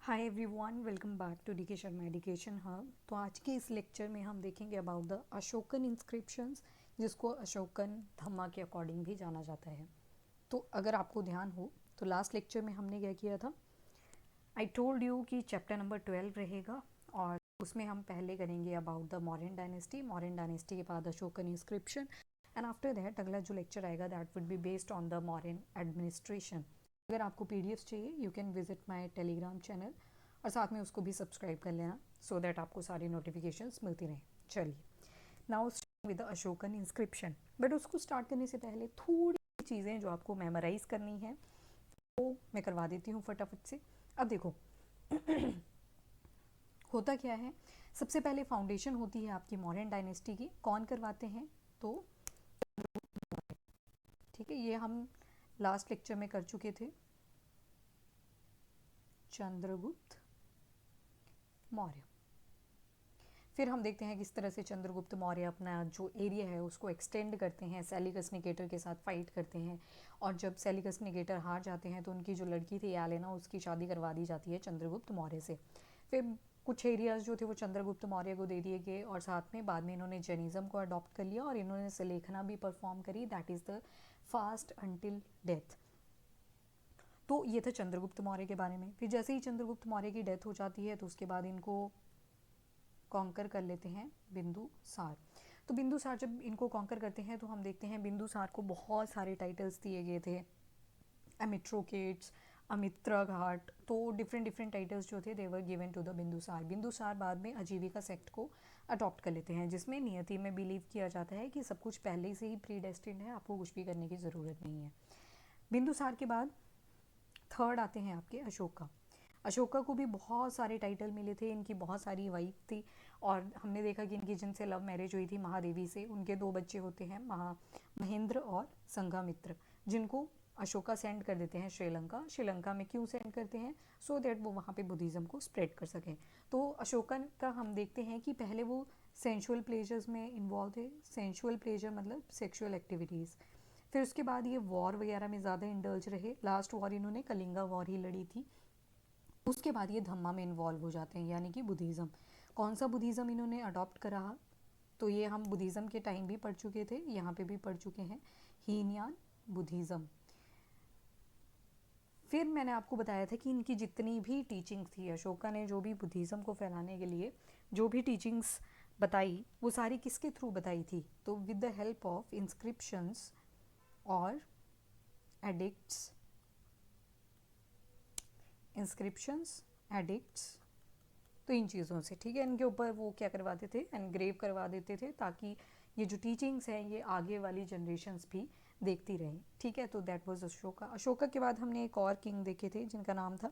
Hi everyone, welcome back to DK Sharma education hub. तो आज के इस लेक्चर में हम देखेंगे अबाउट द अशोकन इंस्क्रिप्शंस, जिसको अशोकन धम्मा के अकॉर्डिंग भी जाना जाता है। तो अगर आपको ध्यान हो तो लास्ट लेक्चर में हमने क्या किया था, आई टोल्ड यू कि चैप्टर नंबर 12 रहेगा और उसमें हम पहले करेंगे अबाउट द मौर्यन डायनेस्टी के बाद Ashokan inscription and after that अगला जो लेक्चर आएगा that would be based on the Mauryan administration. अगर आपको पीडीएफ चाहिए you can visit my Telegram channel और साथ में उसको भी सब्सक्राइब कर लेना सो दैट आपको सारी नोटिफिकेशंस मिलती रहें। चलिए now with the Ashokan inscription, but उसको स्टार्ट करने से पहले थोड़ी चीज़ें जो आपको मेमोराइज करनी है वो मैं करवा देती हूँ फटाफट से। अब देखो होता क्या है, सबसे पहले फाउंडेशन होती है आपकी मौर्यन डायनेस्टी की। कौन करवाते हैं? तो ठीक है, ये हम लास्ट लेक्चर में कर चुके थे, चंद्रगुप्त मौर्य। फिर हम देखते हैं किस तरह से चंद्रगुप्त मौर्य अपना जो एरिया है उसको एक्सटेंड करते हैं, सेलिकस निकेटर के साथ फाइट करते हैं और जब सेलिकस निकेटर हार जाते हैं तो उनकी जो लड़की थी यालेना उसकी शादी करवा दी जाती है चंद्रगुप्त मौर्य से। फिर कुछ एरियाज जो थे वो चंद्रगुप्त मौर्य को दे दिए गए और साथ में बाद में इन्होंने जैनिज्म को अडॉप्ट कर लिया और इन्होंने सुलेखना भी परफॉर्म करी, that is the fast until death. तो ये था चंद्रगुप्त मौर्य के बारे में। फिर जैसे ही चंद्रगुप्त मौर्य की डेथ हो जाती है तो उसके बाद इनको कॉन्कर कर लेते हैं बिंदुसार। तो बिंदुसार जब इनको कॉन्कर करते हैं तो हम देखते हैं बिंदुसार को बहुत सारे टाइटल्स दिए गए थे, अमित्रोकेट्स, अमित्रा घाट, तो डिफरेंट डिफरेंट टाइटल्स जो थे they were given to the Bindusara. Bindusara बाद में आजीविका सेक्ट को अडॉप्ट कर लेते हैं जिसमें नियति में बिलीव किया जाता है कि सब कुछ पहले से ही प्री डेस्टिन्ड है, आपको कुछ भी करने की ज़रूरत नहीं है। बिंदुसार के बाद थर्ड आते हैं आपके अशोका। अशोका को भी बहुत सारे टाइटल मिले थे, इनकी बहुत सारी वाइफ थी और हमने देखा कि इनकी जिनसे लव मैरिज हुई थी महादेवी से, उनके 2 बच्चे होते हैं महेंद्र और संघामित्र, जिनको अशोका सेंड कर देते हैं श्रीलंका। श्रीलंका में क्यों सेंड करते हैं? सो दैट वो वहाँ पे बुद्धिज़्म को स्प्रेड कर सकें। तो अशोका का हम देखते हैं कि पहले वो सेंशुअल प्लेजर्स में इन्वॉल्व थे। सेंशुअल प्लेजर मतलब सेक्सुअल एक्टिविटीज़। फिर उसके बाद ये वॉर वगैरह में ज़्यादा इंडल्ज रहे। लास्ट वॉर इन्होंने कलिंगा वॉर ही लड़ी थी। उसके बाद ये धम्मा में इन्वॉल्व हो जाते हैं, यानी कि बुद्धिज़्म। कौन सा बुद्धिज़्म इन्होंने अडॉप्ट करा? तो ये हम बुद्धिज़्म के टाइम भी पढ़ चुके थे, यहाँ पे भी पढ़ चुके हैं, हीनयान बुद्धिज़्म। फिर मैंने आपको बताया था कि इनकी जितनी भी टीचिंग्स थी, अशोका ने जो भी बुद्धिज़्म को फैलाने के लिए जो भी टीचिंग्स बताई वो सारी किसके थ्रू बताई थी? तो with the help of inscriptions और एडिक्ट्स, इंस्क्रिप्शंस, एडिक्ट्स, तो इन चीज़ों से, ठीक है, इनके ऊपर वो क्या करवाते थे, एनग्रेव करवा देते थे ताकि ये जो टीचिंग्स हैं ये आगे वाली जनरेशन्स भी देखती रहें। ठीक है, तो दैट वाज अशोका। अशोका के बाद हमने एक और किंग देखे थे जिनका नाम था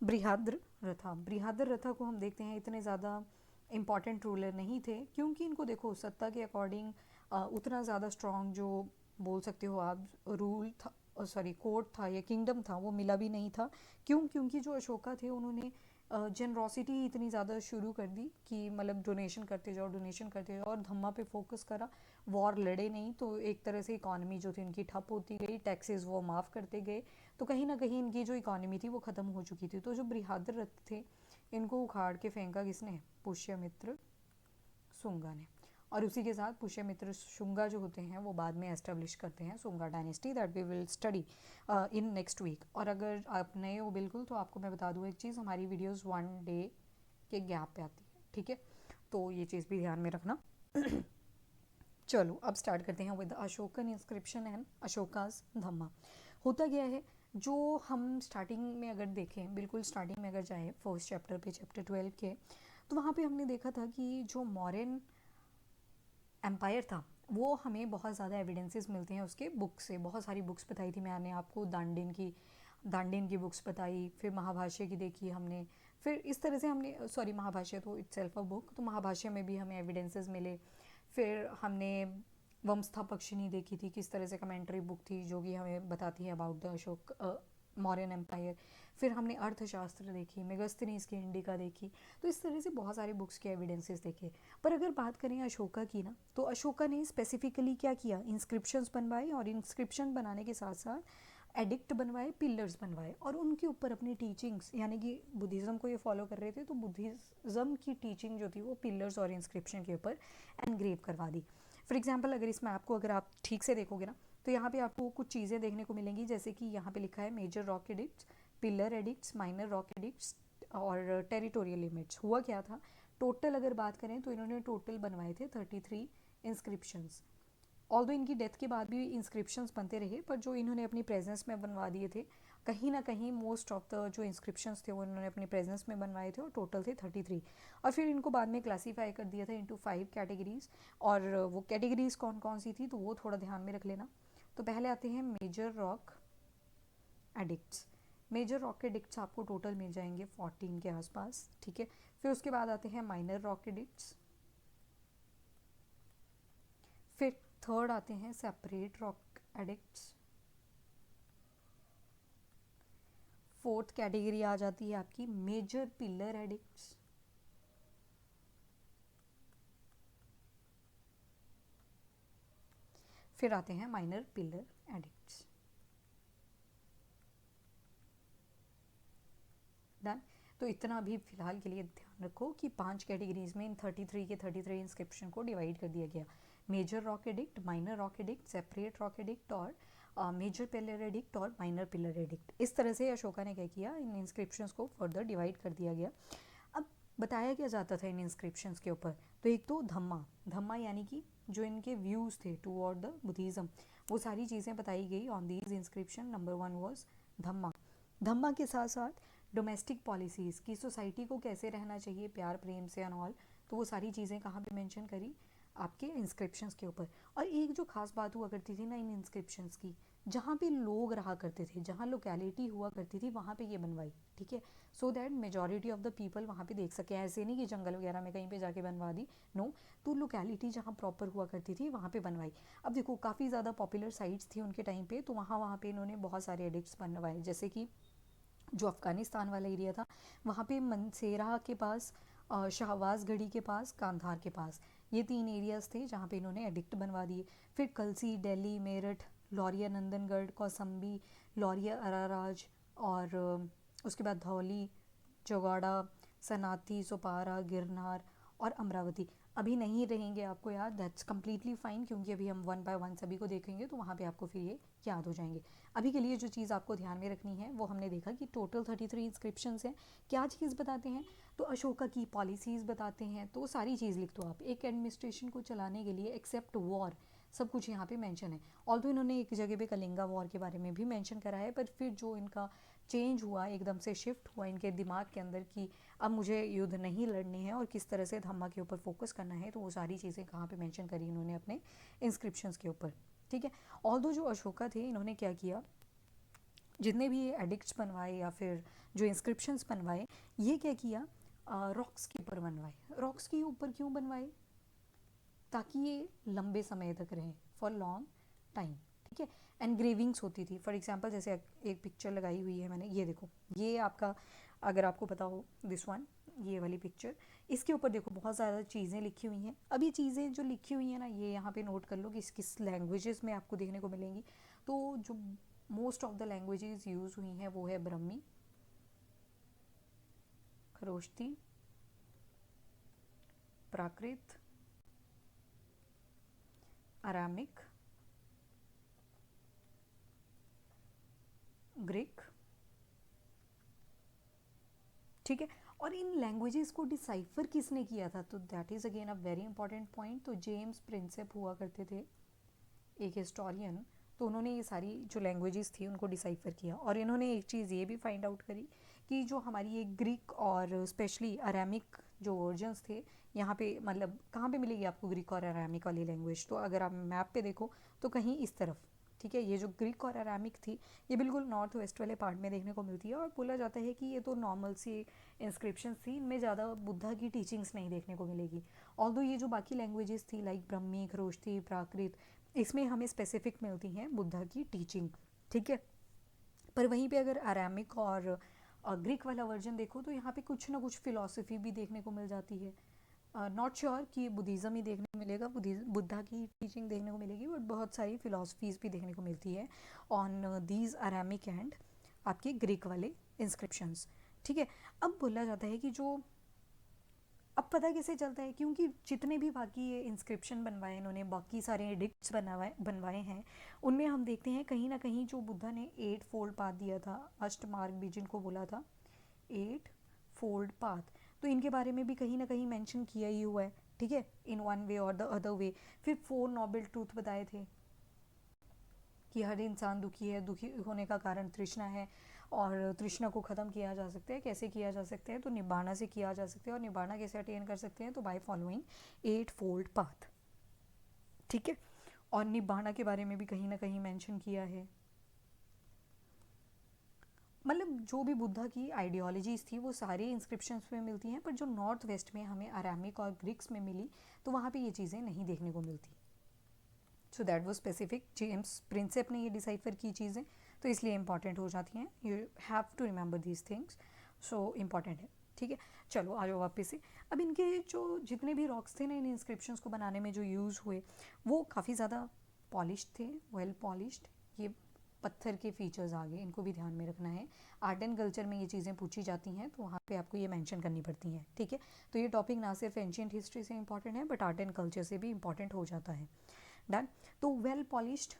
बृहद्र रथा। बृहद्र रथा को हम देखते हैं इतने ज़्यादा इम्पॉर्टेंट रूलर नहीं थे, क्योंकि इनको देखो सत्ता के अकॉर्डिंग उतना ज़्यादा स्ट्रॉन्ग जो बोल सकते हो आप रूल था, सॉरी कोर्ट था या किंगडम था, वो मिला भी नहीं था। क्यों? क्योंकि जो अशोका थे उन्होंने जनरॉसिटी इतनी ज़्यादा शुरू कर दी कि मतलब डोनेशन करते जाओ और धम्मा पे फोकस करा। वॉर लड़े नहीं तो एक तरह से इकॉनमी जो थी इनकी ठप होती गई, टैक्सेस वो माफ़ करते गए, तो कहीं ना कहीं इनकी जो इकॉनमी थी वो ख़त्म हो चुकी थी। तो जो बृहद्र रथ थे इनको उखाड़ के फेंका किसने? पुष्यमित्र शुंगा ने। और उसी के साथ पुष्यमित्र शुंगा जो होते हैं वो बाद में एस्टेब्लिश करते हैं Shunga dynasty, that we will study in next week. और अगर आप नए हो बिल्कुल तो आपको मैं बता दूँ एक चीज़, हमारी वीडियोस 1 डे के गैप पे आती है, ठीक है, तो ये चीज़ भी ध्यान में रखना। चलो अब स्टार्ट करते हैं with Ashokan inscription and Ashoka's धम्मा। होता क्या है, जो हम स्टार्टिंग में अगर देखें, बिल्कुल स्टार्टिंग में अगर जाएँ फर्स्ट चैप्टर पे, चैप्टर 12 के, तो वहाँ पे हमने देखा था कि जो मौर्यन एम्पायर था वो हमें बहुत ज़्यादा एविडेंसेस मिलते हैं उसके बुक से। बहुत सारी बुक्स बताई थी मैंने आपको, दांडिन की बुक्स बताई, फिर महाभाष्य की देखी हमने, फिर इस तरह से हमने, सॉरी महाभाष्य तो इट्स सेल्फ अ बुक, तो महाभाष्य में भी हमें एविडेंसेस मिले। फिर हमने वंस्था पक्षिणी देखी थी, किस तरह से कमेंट्री बुक थी जो कि हमें बताती है about the Ashok Mauryan empire. फिर हमने अर्थशास्त्र देखी, मेगस्थनीज की इंडिका देखी, तो इस तरह से बहुत सारे बुक्स के एविडेंसेस देखे। पर अगर बात करें अशोका की ना, तो अशोका ने स्पेसिफिकली क्या किया, इंस्क्रिप्शंस बनवाए और इंस्क्रिप्शन बनाने के साथ साथ एडिक्ट बनवाए, पिलर्स बनवाए और उनके ऊपर अपनी टीचिंग्स, यानी कि बुद्धिज़्म को ये फॉलो कर रहे थे तो बुद्धिज़्म की टीचिंग जो थी वो पिलर्स और इंस्क्रिप्शन के ऊपर एनग्रेव करवा दी। फॉर एग्जांपल अगर इस मैप को अगर आप ठीक से देखोगे ना तो यहाँ पे आपको कुछ चीज़ें देखने को मिलेंगी, जैसे कि यहाँ पे लिखा है major rock edicts, pillar edicts, minor rock edicts और टेरिटोरियल लिमिट्स। हुआ क्या था, टोटल अगर बात करें तो इन्होंने टोटल बनवाए थे 33 इंस्क्रिप्शंस। ऑल्दो इनकी डेथ के बाद भी इंस्क्रिप्शंस बनते रहे, पर जो इन्होंने अपनी प्रेजेंस में बनवा दिए थे कहीं ना कहीं मोस्ट ऑफ द जो इंस्क्रिप्शंस थे वो इन्होंने अपनी प्रेजेंस में बनवाए थे और टोटल थे 33। और फिर इनको बाद में क्लासीफाई कर दिया था इनटू 5 कैटेगरीज, और वो कैटेगरीज कौन कौन सी थी तो वो थोड़ा ध्यान में रख लेना। तो पहले आते हैं major rock edicts. Major rock edicts आपको टोटल मिल जाएंगे 14 के आसपास, ठीक है। फिर उसके बाद आते हैं माइनर रॉक एडिक्ट्स, फिर थर्ड आते हैं separate rock edicts, fourth category आ जाती है आपकी मेजर पिलर एडिक्ट्स, फिर आते हैं माइनर पिलर एडिक्ट्स। डन। तो इतना भी फिलहाल के लिए ध्यान रखो कि 5 कैटेगरीज में इन 33 के 33 इंस्क्रिप्शन को डिवाइड कर दिया गया। Major rock edict, minor rock edict, separate rock edict और मेजर पिलर एडिक्ट और माइनर पिलर एडिक्ट। इस तरह से अशोका ने क्या किया, इन इंस्क्रिप्शंस को फर्दर डिवाइड कर दिया गया। अब बताया क्या जाता था इन इंस्क्रिप्शंस के ऊपर, तो एक तो धम्मा, धम्मा यानी कि जो इनके व्यूज़ थे टूवर्ड द बुद्धिज़्म, वो सारी चीज़ें बताई गई on these inscription. Number 1 was Dhamma. Dhamma के साथ साथ डोमेस्टिक पॉलिसीज़ की, सोसाइटी को कैसे रहना चाहिए प्यार प्रेम से एंड ऑल, तो वो सारी चीज़ें कहाँ पे मेंशन करी, आपके इंस्क्रिप्शंस के ऊपर। और एक जो खास बात हुआ करती थी ना इन इंस्क्रिप्शंस की, जहाँ पे लोग रहा करते थे, जहाँ लोकेलिटी हुआ करती थी वहाँ पे ये बनवाई, ठीक है, so that majority of the people वहाँ पे देख सके। ऐसे नहीं कि जंगल वगैरह में कहीं पे जाके बनवा दी, नो, तो लोकेलिटी जहाँ प्रॉपर हुआ करती थी वहाँ पे बनवाई। अब देखो काफ़ी ज़्यादा पॉपुलर साइट्स थी उनके टाइम पे, तो वहाँ पे इन्होंने बहुत सारे एडिक्ट्स बनवाए, जैसे कि जो अफ़गानिस्तान वाला एरिया था वहाँ पे मनसेरा के पास, शाहबाज घड़ी के पास, कांधार के पास, ये 3 एरियाज़ थे जहाँ पे इन्होंने एडिक्ट बनवा दिए। फिर कलसी, दिल्ली, मेरठ, लौरिया नंदनगढ़, कौसम्बी, लौरिया अराराज और उसके बाद धौली, चौगाड़ा, सनाथी, सोपारा, गिरनार और अमरावती। अभी नहीं रहेंगे आपको याद, दैट्स कम्प्लीटली फ़ाइन, क्योंकि अभी हम 1 बाय 1 सभी को देखेंगे तो वहाँ पे आपको फिर ये याद हो जाएंगे। अभी के लिए जो चीज़ आपको ध्यान में रखनी है वो हमने देखा कि टोटल 33 इंस्क्रिप्शंस हैं। क्या चीज़ बताते हैं, तो अशोका की पॉलिसीज़ बताते हैं, तो सारी चीज़ लिख दो आप। एक एडमिनिस्ट्रेशन को चलाने के लिए एक्सेप्ट वॉर सब कुछ यहाँ पे मेंशन है। ऑल्दो इन्होंने एक जगह पे कलिंगा वॉर के बारे में भी मेंशन करा है, पर फिर जो इनका चेंज हुआ, एकदम से शिफ्ट हुआ इनके दिमाग के अंदर कि अब मुझे युद्ध नहीं लड़ने हैं और किस तरह से धम्मा के ऊपर फोकस करना है, तो वो सारी चीज़ें कहाँ पे मेंशन करी इन्होंने अपने इंस्क्रिप्शंस के ऊपर, ठीक है। ऑल्दो जो अशोका थे इन्होंने क्या किया, जितने भी ये एडिक्ट्स बनवाए या फिर जो इंस्क्रिप्शंस बनवाए, ये क्या किया, रॉक्स के ऊपर बनवाए। रॉक्स के ऊपर क्यों बनवाए, ताकि ये लंबे समय तक रहें, फॉर लॉन्ग टाइम, ठीक है। एनग्रेविंग्स होती थी, फॉर एग्जांपल जैसे एक पिक्चर लगाई हुई है मैंने, ये देखो, ये आपका, अगर आपको पता हो दिस वन, ये वाली पिक्चर, इसके ऊपर देखो बहुत ज़्यादा चीज़ें लिखी हुई हैं। अब ये चीज़ें जो लिखी हुई हैं ना, ये यहाँ पे नोट कर लो कि किस लैंग्वेजेस में आपको देखने को मिलेंगी। तो जो most of the languages use हुई हैं वो है ब्रह्मी, खरोष्टी, प्राकृत, अरामिक, ग्रीक, ठीक है। और इन लैंग्वेजेस को डिसाइफर किसने किया था, तो that is again a very important point. तो जेम्स प्रिंसेप हुआ करते थे एक हिस्टोरियन, तो उन्होंने ये सारी जो लैंग्वेजेस थी उनको डिसाइफर किया। और इन्होंने एक चीज़ ये भी फाइंड आउट करी कि जो हमारी ये ग्रीक और स्पेशली अरामिक जो वर्जन्स थे, यहाँ पे मतलब कहाँ पे मिलेगी आपको ग्रीक और अरामिक वाली लैंग्वेज, तो अगर आप मैप पे देखो तो कहीं इस तरफ, ठीक है। ये जो ग्रीक और अरामिक थी ये बिल्कुल नॉर्थ वेस्ट वाले पार्ट में देखने को मिलती है, और बोला जाता है कि ये तो नॉर्मल सी इंस्क्रिप्शन थी, इनमें ज़्यादा बुद्धा की टीचिंग्स नहीं देखने को मिलेगी। ऑल्दो ये जो बाकी लैंग्वेजेस थी लाइक ब्रह्मी, खरोष्टी, प्राकृत, इसमें हमें स्पेसिफिक मिलती हैं बुद्धा की टीचिंग, ठीक है। पर वहीं पे अगर अरामिक और ग्रीक वाला वर्जन देखो तो यहाँ पे कुछ ना कुछ फ़िलॉसफी भी देखने को मिल जाती है। नॉट श्योर कि बुद्धिज़्म ही देखने को मिलेगा, बुद्धा की टीचिंग देखने को मिलेगी, बट बहुत सारी फिलोसफीज़ भी देखने को मिलती है ऑन दीज अरामिक एंड आपके ग्रीक वाले इंस्क्रिप्शंस। ठीक है, अब बोला जाता है कि जो अब पता कैसे चलता है, क्योंकि जितने भी बाकी ये इंस्क्रिप्शन बनवाए इन्होंने, बाकी सारे एडिक्ट्स बनवाए हैं, उनमें हम देखते हैं कहीं ना कहीं जो बुद्धा ने 8 फोल्ड पाथ दिया था, अष्टमार्ग भी जिनको बोला था, 8 फोल्ड पाथ, तो इनके बारे में भी कहीं ना कहीं मेंशन किया ही हुआ है। ठीक है, इन वन वे और द अदर वे। फिर 4 नोबल ट्रूथ बताए थे कि हर इंसान दुखी है, दुखी होने का कारण तृष्णा है, और तृष्णा को ख़त्म किया जा सकता है, कैसे किया जा सकता है, तो निब्बाणा से किया जा सकता है, और निब्बाणा कैसे अटेन कर सकते हैं, तो बाय फॉलोइंग 8 फोल्ड पाथ। ठीक है, और निब्बाणा के बारे में भी कहीं ना कहीं मेंशन किया है। मतलब जो भी बुद्धा की आइडियोलॉजीज थी वो सारी इंस्क्रिप्शंस में मिलती हैं, पर जो नॉर्थ वेस्ट में हमें अरामिक और ग्रीक्स में मिली, तो वहाँ पे ये चीज़ें नहीं देखने को मिलती। सो दैट वो स्पेसिफिक जेम्स प्रिंसेप ने ये डिसाइफर की चीज़ें, तो इसलिए इंपॉर्टेंट हो जाती हैं। You have to remember these things, so important है। ठीक है, चलो आ जाओ वापस से। अब इनके जो जितने भी रॉक्स थे ना इन इंस्क्रिप्शंस को बनाने में जो यूज़ हुए, वो काफ़ी ज़्यादा पॉलिश्ड थे, वेल पॉलिश्ड। ये पत्थर के फीचर्स आ गए, इनको भी ध्यान में रखना है। आर्ट एंड कल्चर में ये चीज़ें पूछी जाती हैं, तो वहाँ पे आपको ये मेंशन करनी पड़ती हैं। ठीक है, तो ये टॉपिक ना सिर्फ एंशियंट हिस्ट्री से इंपॉर्टेंट है, बट आर्ट एंड कल्चर से भी इंपॉर्टेंट हो जाता है। डन। तो वेल पॉलिश्ड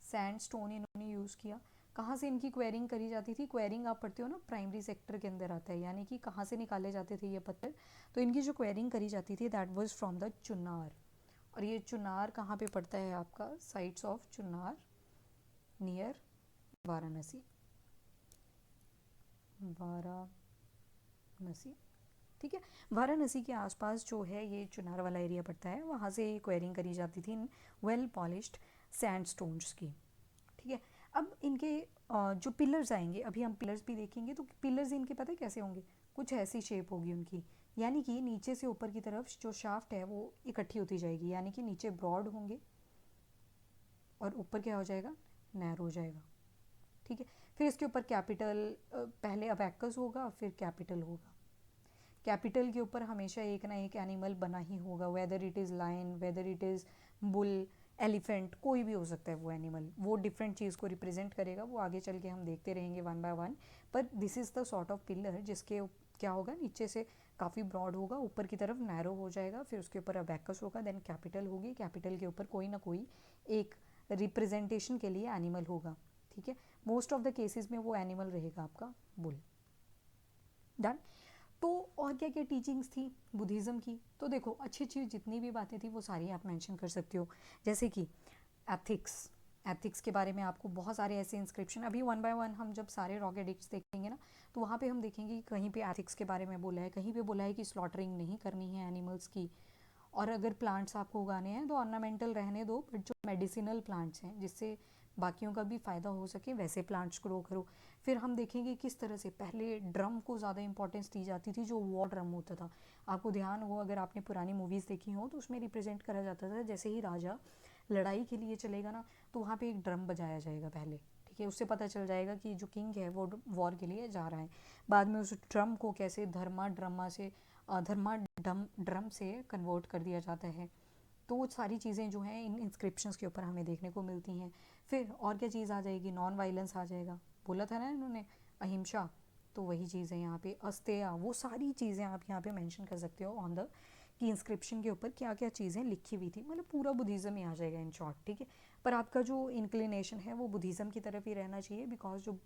सैंड स्टोन इन्होंने यूज़ किया। कहाँ से इनकी क्वेरिंग करी जाती थी? क्वेरिंग आप पढ़ते हो ना, प्राइमरी सेक्टर के अंदर आता है, यानी कि कहाँ से निकाले जाते थे ये पत्थर। तो इनकी जो क्वेरिंग करी जाती थी that was from the Chunar. और ये चुनार कहाँ पे पड़ता है आपका? Sites of Chunar near Varanasi. Varanasi, ठीक है, वाराणसी के आसपास जो है ये चुनार वाला एरिया पड़ता है, वहाँ से क्वेरिंग करी जाती थी in well polished sand stones की। ठीक है, अब इनके जो पिलर्स आएंगे, अभी हम पिलर्स भी देखेंगे, तो पिलर्स इनके पता है कैसे होंगे? कुछ ऐसी शेप होगी उनकी, यानी कि नीचे से ऊपर की तरफ जो शाफ्ट है वो इकट्ठी होती जाएगी, यानी कि नीचे ब्रॉड होंगे और ऊपर क्या हो जाएगा? नैरो हो जाएगा। ठीक है, फिर इसके ऊपर कैपिटल, पहले अबैकस होगा फिर कैपिटल होगा। कैपिटल के ऊपर हमेशा एक ना एक एनिमल बना ही होगा, whether it is lion, whether it is bull, elephant, कोई भी हो सकता है वो एनिमल, वो डिफरेंट चीज़ को रिप्रेजेंट करेगा, वो आगे चल के हम देखते रहेंगे वन बाय वन। पर this is the sort of pillar जिसके क्या होगा, नीचे से काफ़ी ब्रॉड होगा, ऊपर की तरफ नैरो हो जाएगा, फिर उसके ऊपर अबैकस होगा, देन कैपिटल होगी, कैपिटल के ऊपर कोई ना कोई एक रिप्रेजेंटेशन के लिए एनिमल होगा। ठीक है, मोस्ट ऑफ द केसेस में वो एनिमल रहेगा आपका बुल। डन। तो और क्या क्या टीचिंग्स थी बुद्धिज़्म की? तो देखो, अच्छी अच्छी जितनी भी बातें थी वो सारी आप मेंशन कर सकते हो, जैसे कि एथिक्स। एथिक्स के बारे में आपको बहुत सारे ऐसे इंस्क्रिप्शन, अभी वन बाय वन हम जब सारे रॉक एडिक्ट्स देखेंगे ना, तो वहाँ पे हम देखेंगे कि कहीं पे एथिक्स के बारे में बोला है, कहीं पे बोला है कि स्लॉटरिंग नहीं करनी है एनिमल्स की, और अगर प्लांट्स आपको उगाने हैं तो ऑर्नामेंटल रहने दो, बट जो मेडिसिनल प्लांट्स हैं जिससे बाकियों का भी फ़ायदा हो सके वैसे प्लांट्स ग्रो करो। फिर हम देखेंगे किस तरह से पहले ड्रम को ज़्यादा इंपॉर्टेंस दी जाती थी, जो वॉर ड्रम होता था। आपको ध्यान हो, अगर आपने पुरानी मूवीज़ देखी हो, तो उसमें रिप्रेजेंट करा जाता था जैसे ही राजा लड़ाई के लिए चलेगा ना, तो वहाँ पे एक ड्रम बजाया जाएगा पहले। ठीक है, उससे पता चल जाएगा कि जो किंग है वो वॉर के लिए जा रहा है। बाद में उस ड्रम को कैसे धर्मा ड्रम से कन्वर्ट कर दिया जाता है। तो वो सारी चीज़ें जो हैं इन इंस्क्रिप्शंस के ऊपर हमें देखने को मिलती हैं। फिर और क्या चीज़ आ जाएगी? नॉन वायलेंस आ जाएगा, बोला था ना इन्होंने, अहिंसा, तो वही चीज़ है यहाँ पे, अस्तेया, वो सारी चीज़ें आप यहाँ पे मेंशन कर सकते हो ऑन द कि इंस्क्रिप्शन के ऊपर क्या क्या चीज़ें लिखी हुई थी, मतलब पूरा बुद्धिज़्म ही आ जाएगा इन शॉर्ट। ठीक है, पर आपका जो इंक्लिनेशन है वो बुद्धिज़्म की तरफ ही रहना चाहिए, बिकॉज जो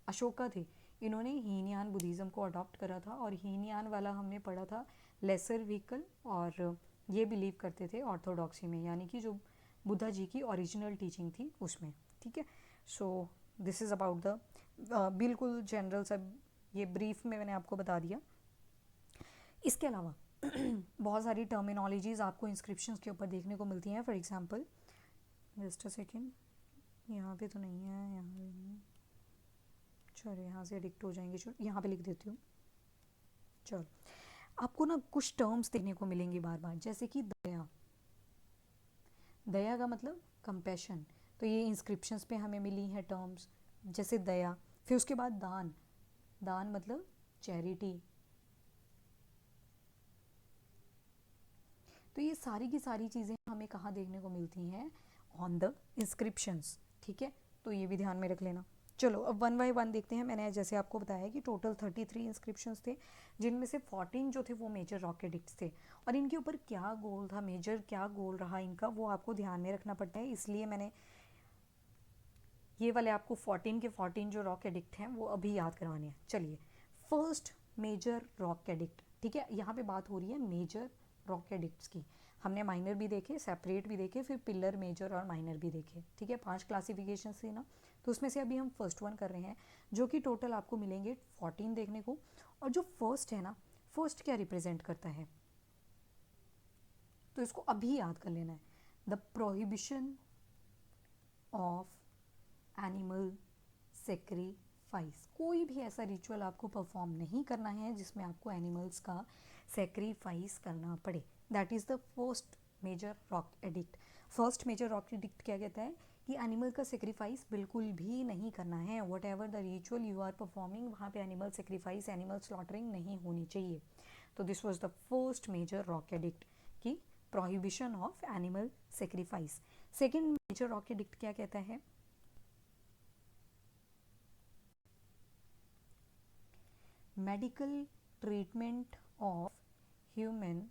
अशोका थे इन्होंने हीनयान बुद्धिज़्म को अडॉप्ट करा था, और हीनयान वाला हमने पढ़ा था लेसर व्हीकल, और ये बिलीव करते थे ऑर्थोडॉक्सी में, यानी कि जो बुद्धा जी की ओरिजिनल टीचिंग थी उसमें। ठीक है, so this is about the बिल्कुल जनरल सब, ये ब्रीफ में मैंने आपको बता दिया। इसके अलावा बहुत सारी टर्मिनोलॉजीज़ आपको इंस्क्रिप्शंस के ऊपर देखने को मिलती हैं। For example, just a second, यहाँ पे तो नहीं है, यहाँ पे नहीं है, चलो यहाँ से एडिक्ट हो जाएंगे, चलो यहाँ पे लिख देती हूँ। चलो, आपको ना कुछ टर्म्स देखने को मिलेंगे बार बार, जैसे कि दया। दया का मतलब कंपैशन, तो ये इंस्क्रिप्शंस पे हमें मिली हैं टर्म्स, जैसे दया। फिर उसके बाद दान, दान मतलब चैरिटी। तो ये सारी की सारी चीज़ें हमें कहाँ देखने को मिलती हैं, ऑन द इंस्क्रिप्शंस, ठीक है, तो ये भी ध्यान में रख लेना। चलो अब वन बाय वन देखते हैं। मैंने जैसे आपको बताया कि टोटल 33 इंस्क्रिप्शंस थे, जिनमें से 14 जो थे वो मेजर रॉक एडिक्ट्स थे, और इनके ऊपर क्या गोल था, मेजर क्या गोल रहा इनका, वो आपको ध्यान में रखना पड़ता है। इसलिए मैंने ये वाले आपको 14 के 14 जो रॉक एडिक्ट हैं वो अभी याद करवाने हैं। चलिए, फर्स्ट मेजर रॉक एडिक्ट, ठीक है, यहाँ पे बात हो रही है मेजर रॉक एडिक्ट्स की। हमने माइनर भी देखे, सेपरेट भी देखे, फिर पिलर, मेजर और माइनर भी देखे, ठीक है, 5 क्लासिफिकेशन थी ना, तो उसमें से अभी हम फर्स्ट वन कर रहे हैं, जो कि टोटल आपको मिलेंगे 14 देखने को। और जो फर्स्ट है ना, फर्स्ट क्या रिप्रेजेंट करता है, तो इसको अभी याद कर लेना है, the prohibition of animal sacrifice. कोई भी ऐसा रिचुअल आपको परफॉर्म नहीं करना है जिसमें आपको एनिमल्स का सेक्रीफाइस करना पड़े। That is the first major rock edict. First major rock edict क्या कहता है कि एनिमल का सेक्रीफाइस बिल्कुल भी नहीं करना है। Whatever the ritual you are performing, वहाँ पे एनिमल सेक्रीफाइस, एनिमल स्लॉटरिंग नहीं होनी चाहिए। तो this was the first major rock edict की prohibition of animal sacrifice. Second major rock edict क्या कहता है, medical treatment of human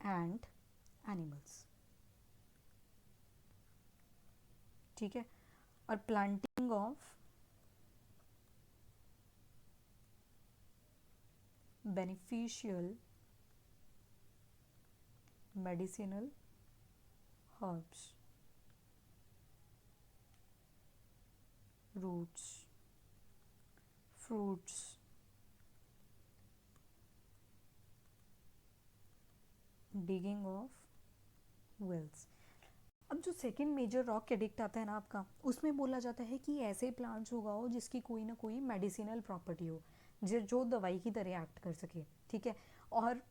and animals, ठीक है, और planting of beneficial medicinal herbs, roots, fruits, digging of wells. अब जो second major rock addict आता है ना आपका, उसमें बोला जाता है कि ऐसे प्लांट्स उगाओ जिसकी कोई ना कोई मेडिसिनल प्रॉपर्टी हो, जो दवाई की तरह एक्ट कर सके, ठीक है, और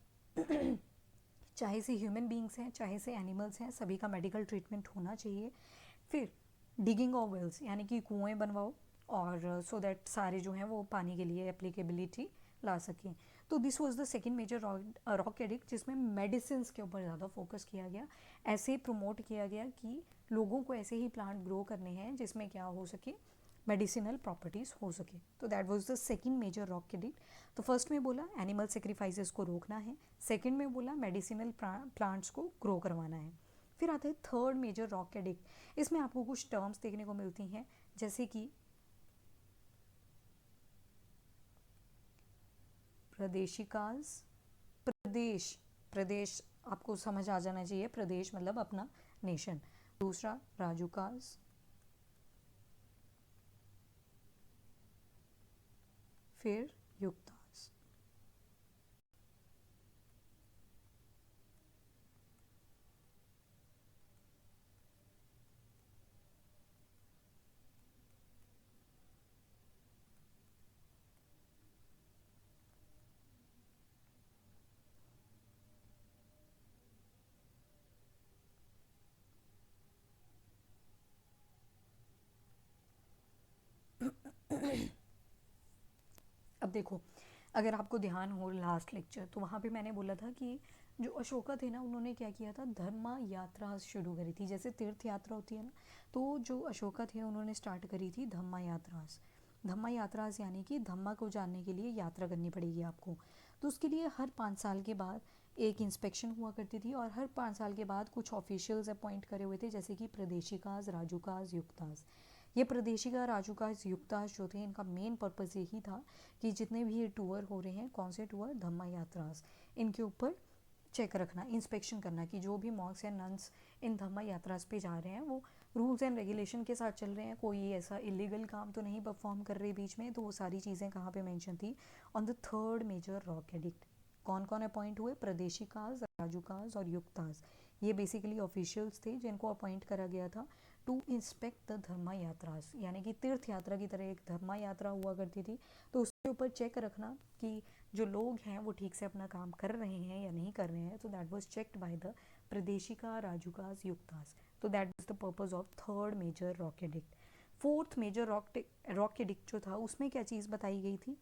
चाहे से ह्यूमन बींग्स हैं चाहे से एनिमल्स हैं, सभी का मेडिकल ट्रीटमेंट होना चाहिए। फिर डिगिंग ऑफ वेल्स, यानी कि कुएँ बनवाओ, और सो दैट सारे जो हैं वो पानी के लिए एप्लीकेबिलिटी ला सकें। तो this was the second major rock edict, जिसमें मेडिसिन के ऊपर ज़्यादा फोकस किया गया। ऐसे प्रमोट किया गया कि लोगों को ऐसे ही प्लांट ग्रो करने हैं जिसमें क्या हो सके, मेडिसिनल प्रॉपर्टीज़ हो सके। तो that was the second major rock edict. तो फर्स्ट में बोला एनिमल सेक्रीफाइसेस को रोकना है, सेकंड में बोला मेडिसिनल प्लांट्स को ग्रो करवाना है। फिर आता है थर्ड मेजर रॉक एडिक्ट। इसमें आपको कुछ टर्म्स देखने को मिलती हैं, जैसे कि प्रदेशिकाज, प्रदेश, प्रदेश आपको समझ आ जाना चाहिए, प्रदेश मतलब अपना नेशन। दूसरा राजुकाज, फिर युक्ताज। अब देखो, अगर आपको ध्यान हो लास्ट लेक्चर, तो वहाँ पे मैंने बोला था कि जो अशोका थे ना, उन्होंने क्या किया था, धर्मा यात्रा शुरू करी थी। जैसे तीर्थ यात्रा होती है ना, तो जो अशोका थे उन्होंने स्टार्ट करी थी धम्मा यात्रास। धम्मा यात्रास यानी कि धम्मा को जानने के लिए यात्रा करनी पड़ेगी आपको। तो उसके लिए हर 5 साल के बाद एक इंस्पेक्शन हुआ करती थी, और हर 5 साल के बाद कुछ ऑफिशियल्स अपॉइंट करे हुए थे, जैसे कि प्रदेशिकाज, राजुकाज, युक्ताज। ये प्रदेशिका, राजुकाज, युक्ताज जो थे, इनका मेन पर्पज़ यही था कि जितने भी ये टूर हो रहे हैं, कौन से टूर, धम्मा यात्रास, इनके ऊपर चेक रखना, इंस्पेक्शन करना कि जो भी मॉन्क्स या नन्स इन धम्मा यात्रास पे जा रहे हैं वो रूल्स एंड रेगुलेशन के साथ चल रहे हैं, कोई ऐसा इलीगल काम तो नहीं परफॉर्म कर रहे बीच में। तो वो सारी चीज़ें कहाँ पे मेंशन थी, on the third major rock edict. कौन कौन अपॉइंट हुए, प्रदेशिकाज, राजुकाज और युक्ताज। ये बेसिकली ऑफिशियल्स थे जिनको अपॉइंट करा गया था टू इंस्पेक्ट द धर्मा यात्रास, यानी कि तीर्थ यात्रा की तरह एक धर्मा यात्रा हुआ करती थी। तो उसके ऊपर चेक रखना कि जो लोग हैं वो ठीक से अपना काम कर रहे हैं या नहीं कर रहे हैं। तो that was checked by the Pradeshika, Rajukas, Yuktas. तो that was the purpose of third major rock edict. Fourth major rock edict जो था, उसमें क्या चीज़ बताई गई थी,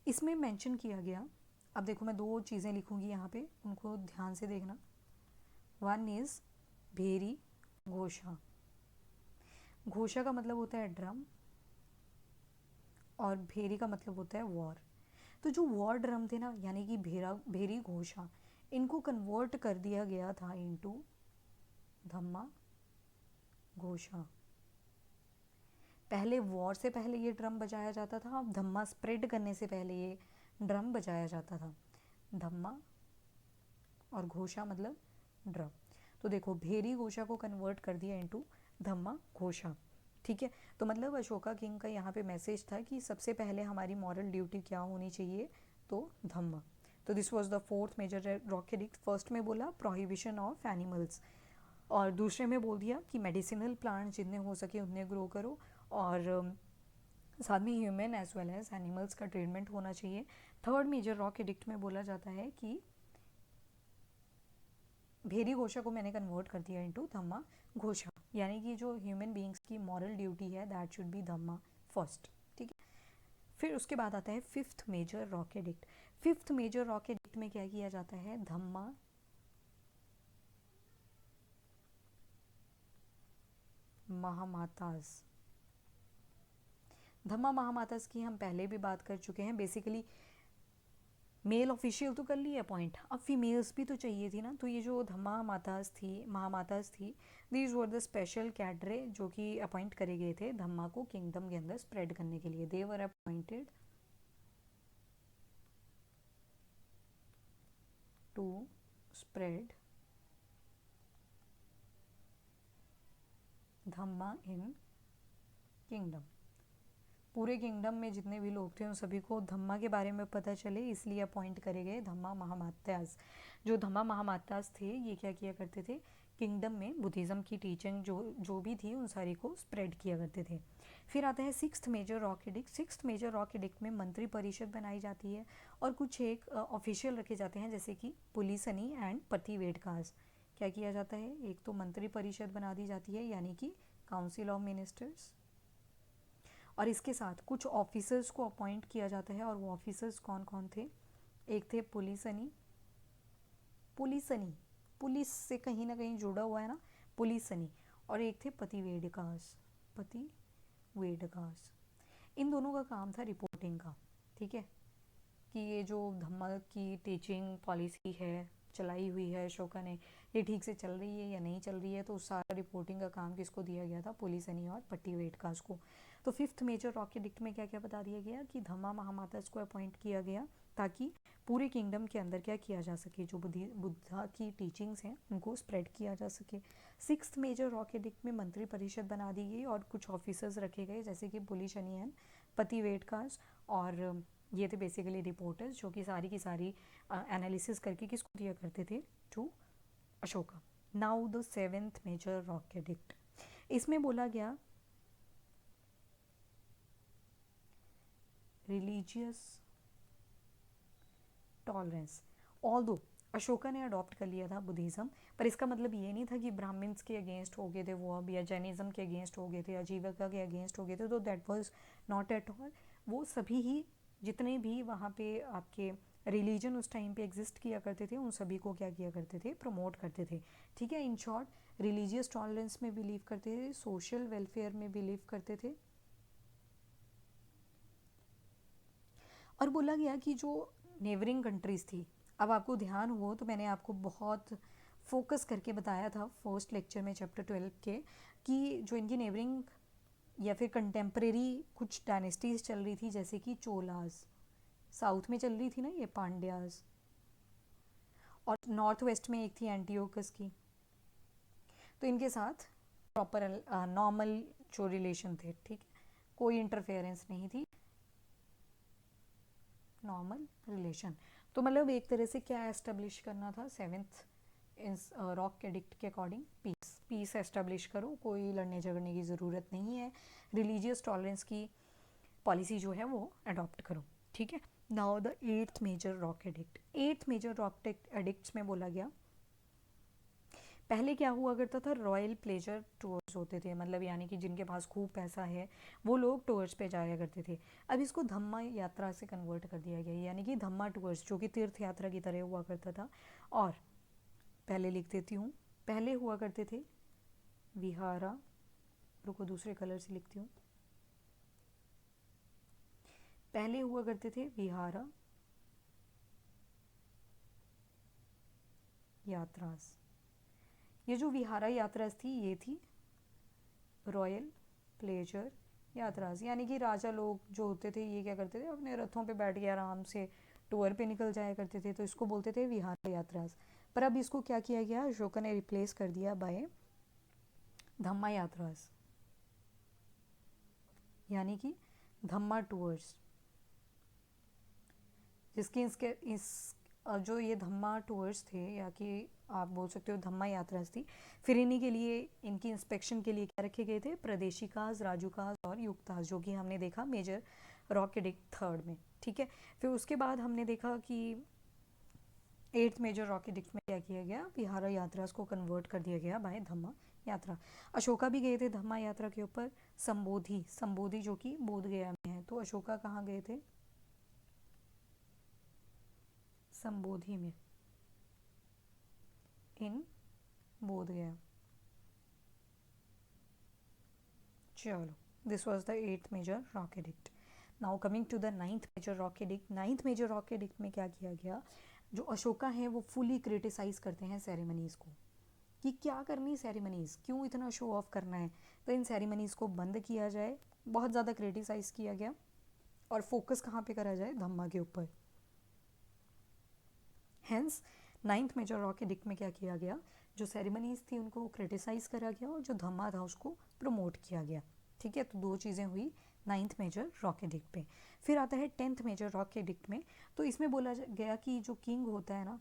इसमें मेंशन किया गया अब देखो मैं दो चीज़ें लिखूंगी यहाँ पे, उनको ध्यान से देखना। वन इज भेरी घोषा। घोषा का मतलब होता है ड्रम और भेरी का मतलब होता है वॉर। तो जो वॉर ड्रम थे ना, यानी कि भेरी घोषा, इनको कन्वर्ट कर दिया गया था इनटू धम्मा घोषा। पहले वॉर से पहले ये ड्रम बजाया जाता था, अब धम्मा स्प्रेड करने से पहले ये ड्रम बजाया जाता था। धम्मा और घोषा मतलब ड्रम। तो देखो भेरी घोषा को कन्वर्ट कर दिया इनटू धम्मा घोषा, ठीक है। तो मतलब अशोका किंग का यहाँ पे मैसेज था कि सबसे पहले हमारी मॉरल ड्यूटी क्या होनी चाहिए, तो धम्मा। तो this was the fourth major rock edict. First में बोला प्रोहिबिशन ऑफ एनिमल्स, और दूसरे में बोल दिया कि मेडिसिनल प्लांट जितने हो सके उतने ग्रो करो, और साथ में human as well as animals का ट्रीटमेंट होना चाहिए। थर्ड मेजर रॉक एडिक्ट में बोला जाता है कि भेरी घोषा को मैंने कन्वर्ट कर दिया इनटू धम्मा घोषा, यानी कि जो ह्यूमन बींग्स की मॉरल ड्यूटी है that should be dhamma first, ठीक है। फिर उसके बाद आता है fifth major rock edict. Fifth major rock edict में क्या किया जाता है, धम्मा महामातास। धम्मा महामातास की हम पहले भी बात कर चुके हैं। बेसिकली मेल ऑफिशियल तो कर लिया पॉइंट, अब फीमेल्स भी तो चाहिए थी ना। तो ये जो धम्मा मातास थी, महामातास थी, these were the special cadre जो कि अपॉइंट करे गए थे धम्मा को किंगडम के अंदर स्प्रेड करने के लिए। They were appointed to spread Dhamma in kingdom. पूरे किंगडम में जितने भी लोग थे उन सभी को धम्मा के बारे में पता चले, इसलिए अपॉइंट करे गए धम्मा महामात्यास। जो धम्मा महामात्यास थे ये क्या किया करते थे, किंगडम में बुद्धिज़्म की टीचिंग जो भी थी उन सारी को स्प्रेड किया करते थे। फिर आता है sixth major rock edict. Sixth major rock edict में मंत्री परिषद बनाई जाती है और कुछ एक ऑफिशियल रखे जाते हैं, जैसे कि पुलिसनी एंड पति वेडकास। क्या किया जाता है, एक तो मंत्री परिषद बना दी जाती है यानी कि काउंसिल ऑफ मिनिस्टर्स, और इसके साथ कुछ ऑफिसर्स को अपॉइंट किया जाता है। और वो ऑफिसर्स कौन कौन थे, एक थे पुलिसनी, पुलिसनी पुलिस से कहीं ना कहीं जुड़ा हुआ है ना, पुलिसनी, और एक थे पति वेडकास, पति वेडकास। इन दोनों का काम था रिपोर्टिंग का, ठीक है, कि ये जो धम्मा की टीचिंग पॉलिसी है चलाई हुई है अशोका ने, ये ठीक से चल रही है या नहीं चल रही है। तो सारा रिपोर्टिंग का काम किसको दिया गया था, पुलिसनी और पट्टी वेडकास को। तो फिफ्थ मेजर रॉक एडिक्ट में क्या क्या बता दिया गया कि धम्मा महामातास को अपॉइंट किया गया ताकि पूरे किंगडम के अंदर क्या किया जा सके, जो बुद्धा की टीचिंग्स हैं उनको स्प्रेड किया जा सके। सिक्स्थ मेजर रॉक एडिक्ट में मंत्री परिषद बना दी गई और कुछ ऑफिसर्स रखे गए जैसे कि पुलिसनी एंड पति वेडकास, और ये थे बेसिकली रिपोर्टर्स जो कि सारी की सारी एनालिसिस करके किसको दिया करते थे, to Ashoka. Now the seventh major rock edict, इसमें बोला गया रिलीजियस टॉलरेंस। ऑल्दो अशोका ने अडॉप्ट कर लिया था बुद्धिज़्म, पर इसका मतलब ये नहीं था कि ब्राह्मण्स के अगेंस्ट हो गए थे वो अब, या जैनिज़्म के अगेंस्ट हो गए थे, आजीविका के अगेंस्ट हो गए थे। तो that was not at all. वो सभी ही जितने भी वहाँ पे आपके रिलीजन उस टाइम पे एग्जिस्ट किया करते थे उन सभी को क्या किया करते थे, प्रमोट करते थे, ठीक है। इन शॉर्ट रिलीजियस टॉलरेंस में बिलीव करते थे, सोशल वेलफेयर में बिलीव करते थे। और बोला गया कि जो नेबरिंग कंट्रीज़ थी, अब आपको ध्यान हो तो मैंने आपको बहुत फोकस करके बताया था फर्स्ट लेक्चर में चैप्टर 12 के, कि जो इनकी नेबरिंग या फिर कंटेम्प्रेरी कुछ डायनेस्टीज़ चल रही थी, जैसे कि चोलास साउथ में चल रही थी ना, ये पांड्यास, और नॉर्थ वेस्ट में एक थी एंटियोकस की। तो इनके साथ प्रॉपर नॉर्मल जो रिलेशन थे, ठीक है, कोई इंटरफेरेंस नहीं थी, नॉर्मल रिलेशन। तो मतलब एक तरह से क्या एस्टेब्लिश करना था, सेवेंथ इस रॉक एडिक्ट के अकॉर्डिंग पीस, पीस एस्टेब्लिश करो, कोई लड़ने झगड़ने की ज़रूरत नहीं है, रिलीजियस टॉलरेंस की पॉलिसी जो है वो अडॉप्ट करो, ठीक है। Now the eighth major rock edict. Eighth major rock edicts में बोला गया पहले क्या हुआ करता था, रॉयल प्लेजर टूर्स होते थे, मतलब यानी कि जिनके पास खूब पैसा है वो लोग टूर्स पे जाया करते थे। अब इसको धम्मा यात्रा से कन्वर्ट कर दिया गया, यानी कि धम्मा टूर्स जो कि तीर्थ यात्रा की तरह हुआ करता था। और पहले लिख देती हूँ, पहले हुआ करते थे विहारा, रुको दूसरे कलर से लिखती हूँ, पहले हुआ करते थे विहारा यात्रास। ये जो विहारा यात्रास थी ये थी रॉयल प्लेजर यात्रास, यानी कि राजा लोग जो होते थे ये क्या करते थे, अपने रथों पे बैठ के आराम से टूर पे निकल जाया करते थे, तो इसको बोलते थे विहार यात्रास। पर अब इसको क्या किया गया, अशोका ने रिप्लेस कर दिया बाय धम्मा यात्रास, यानी कि धम्मा टूर्स, जिसकी इसके इस जो ये धम्मा टूर्स थे, या कि आप बोल सकते हो धम्मा यात्रास थी, फिर इन्हीं के लिए, इनकी इंस्पेक्शन के लिए क्या रखे गए थे, प्रदेशिकाज, राजुकाज और युक्ताज, जो कि हमने देखा मेजर रॉक एडिक्ट थर्ड में। ठीक है, फिर उसके बाद हमने देखा कि एट्थ मेजर रॉक एडिक्ट में क्या किया गया, विहारा यात्रास को कन्वर्ट कर दिया गया बाय धम्मा यात्रा। अशोका भी गए थे धम्मा यात्रा के ऊपर। संबोधि, संबोधि जो कि बोध गया में है, तो अशोका कहाँ गए थे, संबोधि में, इन बोध गया। चलो, this was the eighth major rock edict. Now coming to the ninth major rock edict. Ninth major rock edict में क्या किया गया, जो अशोका है वो फुली क्रिटिसाइज करते हैं सेरेमनीज़ को, कि क्या करनी सेरेमनीज़, क्यों इतना शो ऑफ करना है, तो इन सेरेमनीज़ को बंद किया जाए। बहुत ज़्यादा क्रिटिसाइज किया गया, और फोकस कहाँ पे करा जाए, धम्मा के ऊपर। Hence ninth major rock edict में क्या किया गया, जो सेरेमनीज थी उनको क्रिटिसाइज करा गया, और जो धम्मा था उसको प्रमोट किया गया। ठीक है, तो दो चीज़ें हुई नाइन्थ मेजर रॉक एडिक्ट पे। फिर आता है टेंथ मेजर रॉक एडिक्ट में, तो इसमें बोला गया कि जो किंग होता है ना,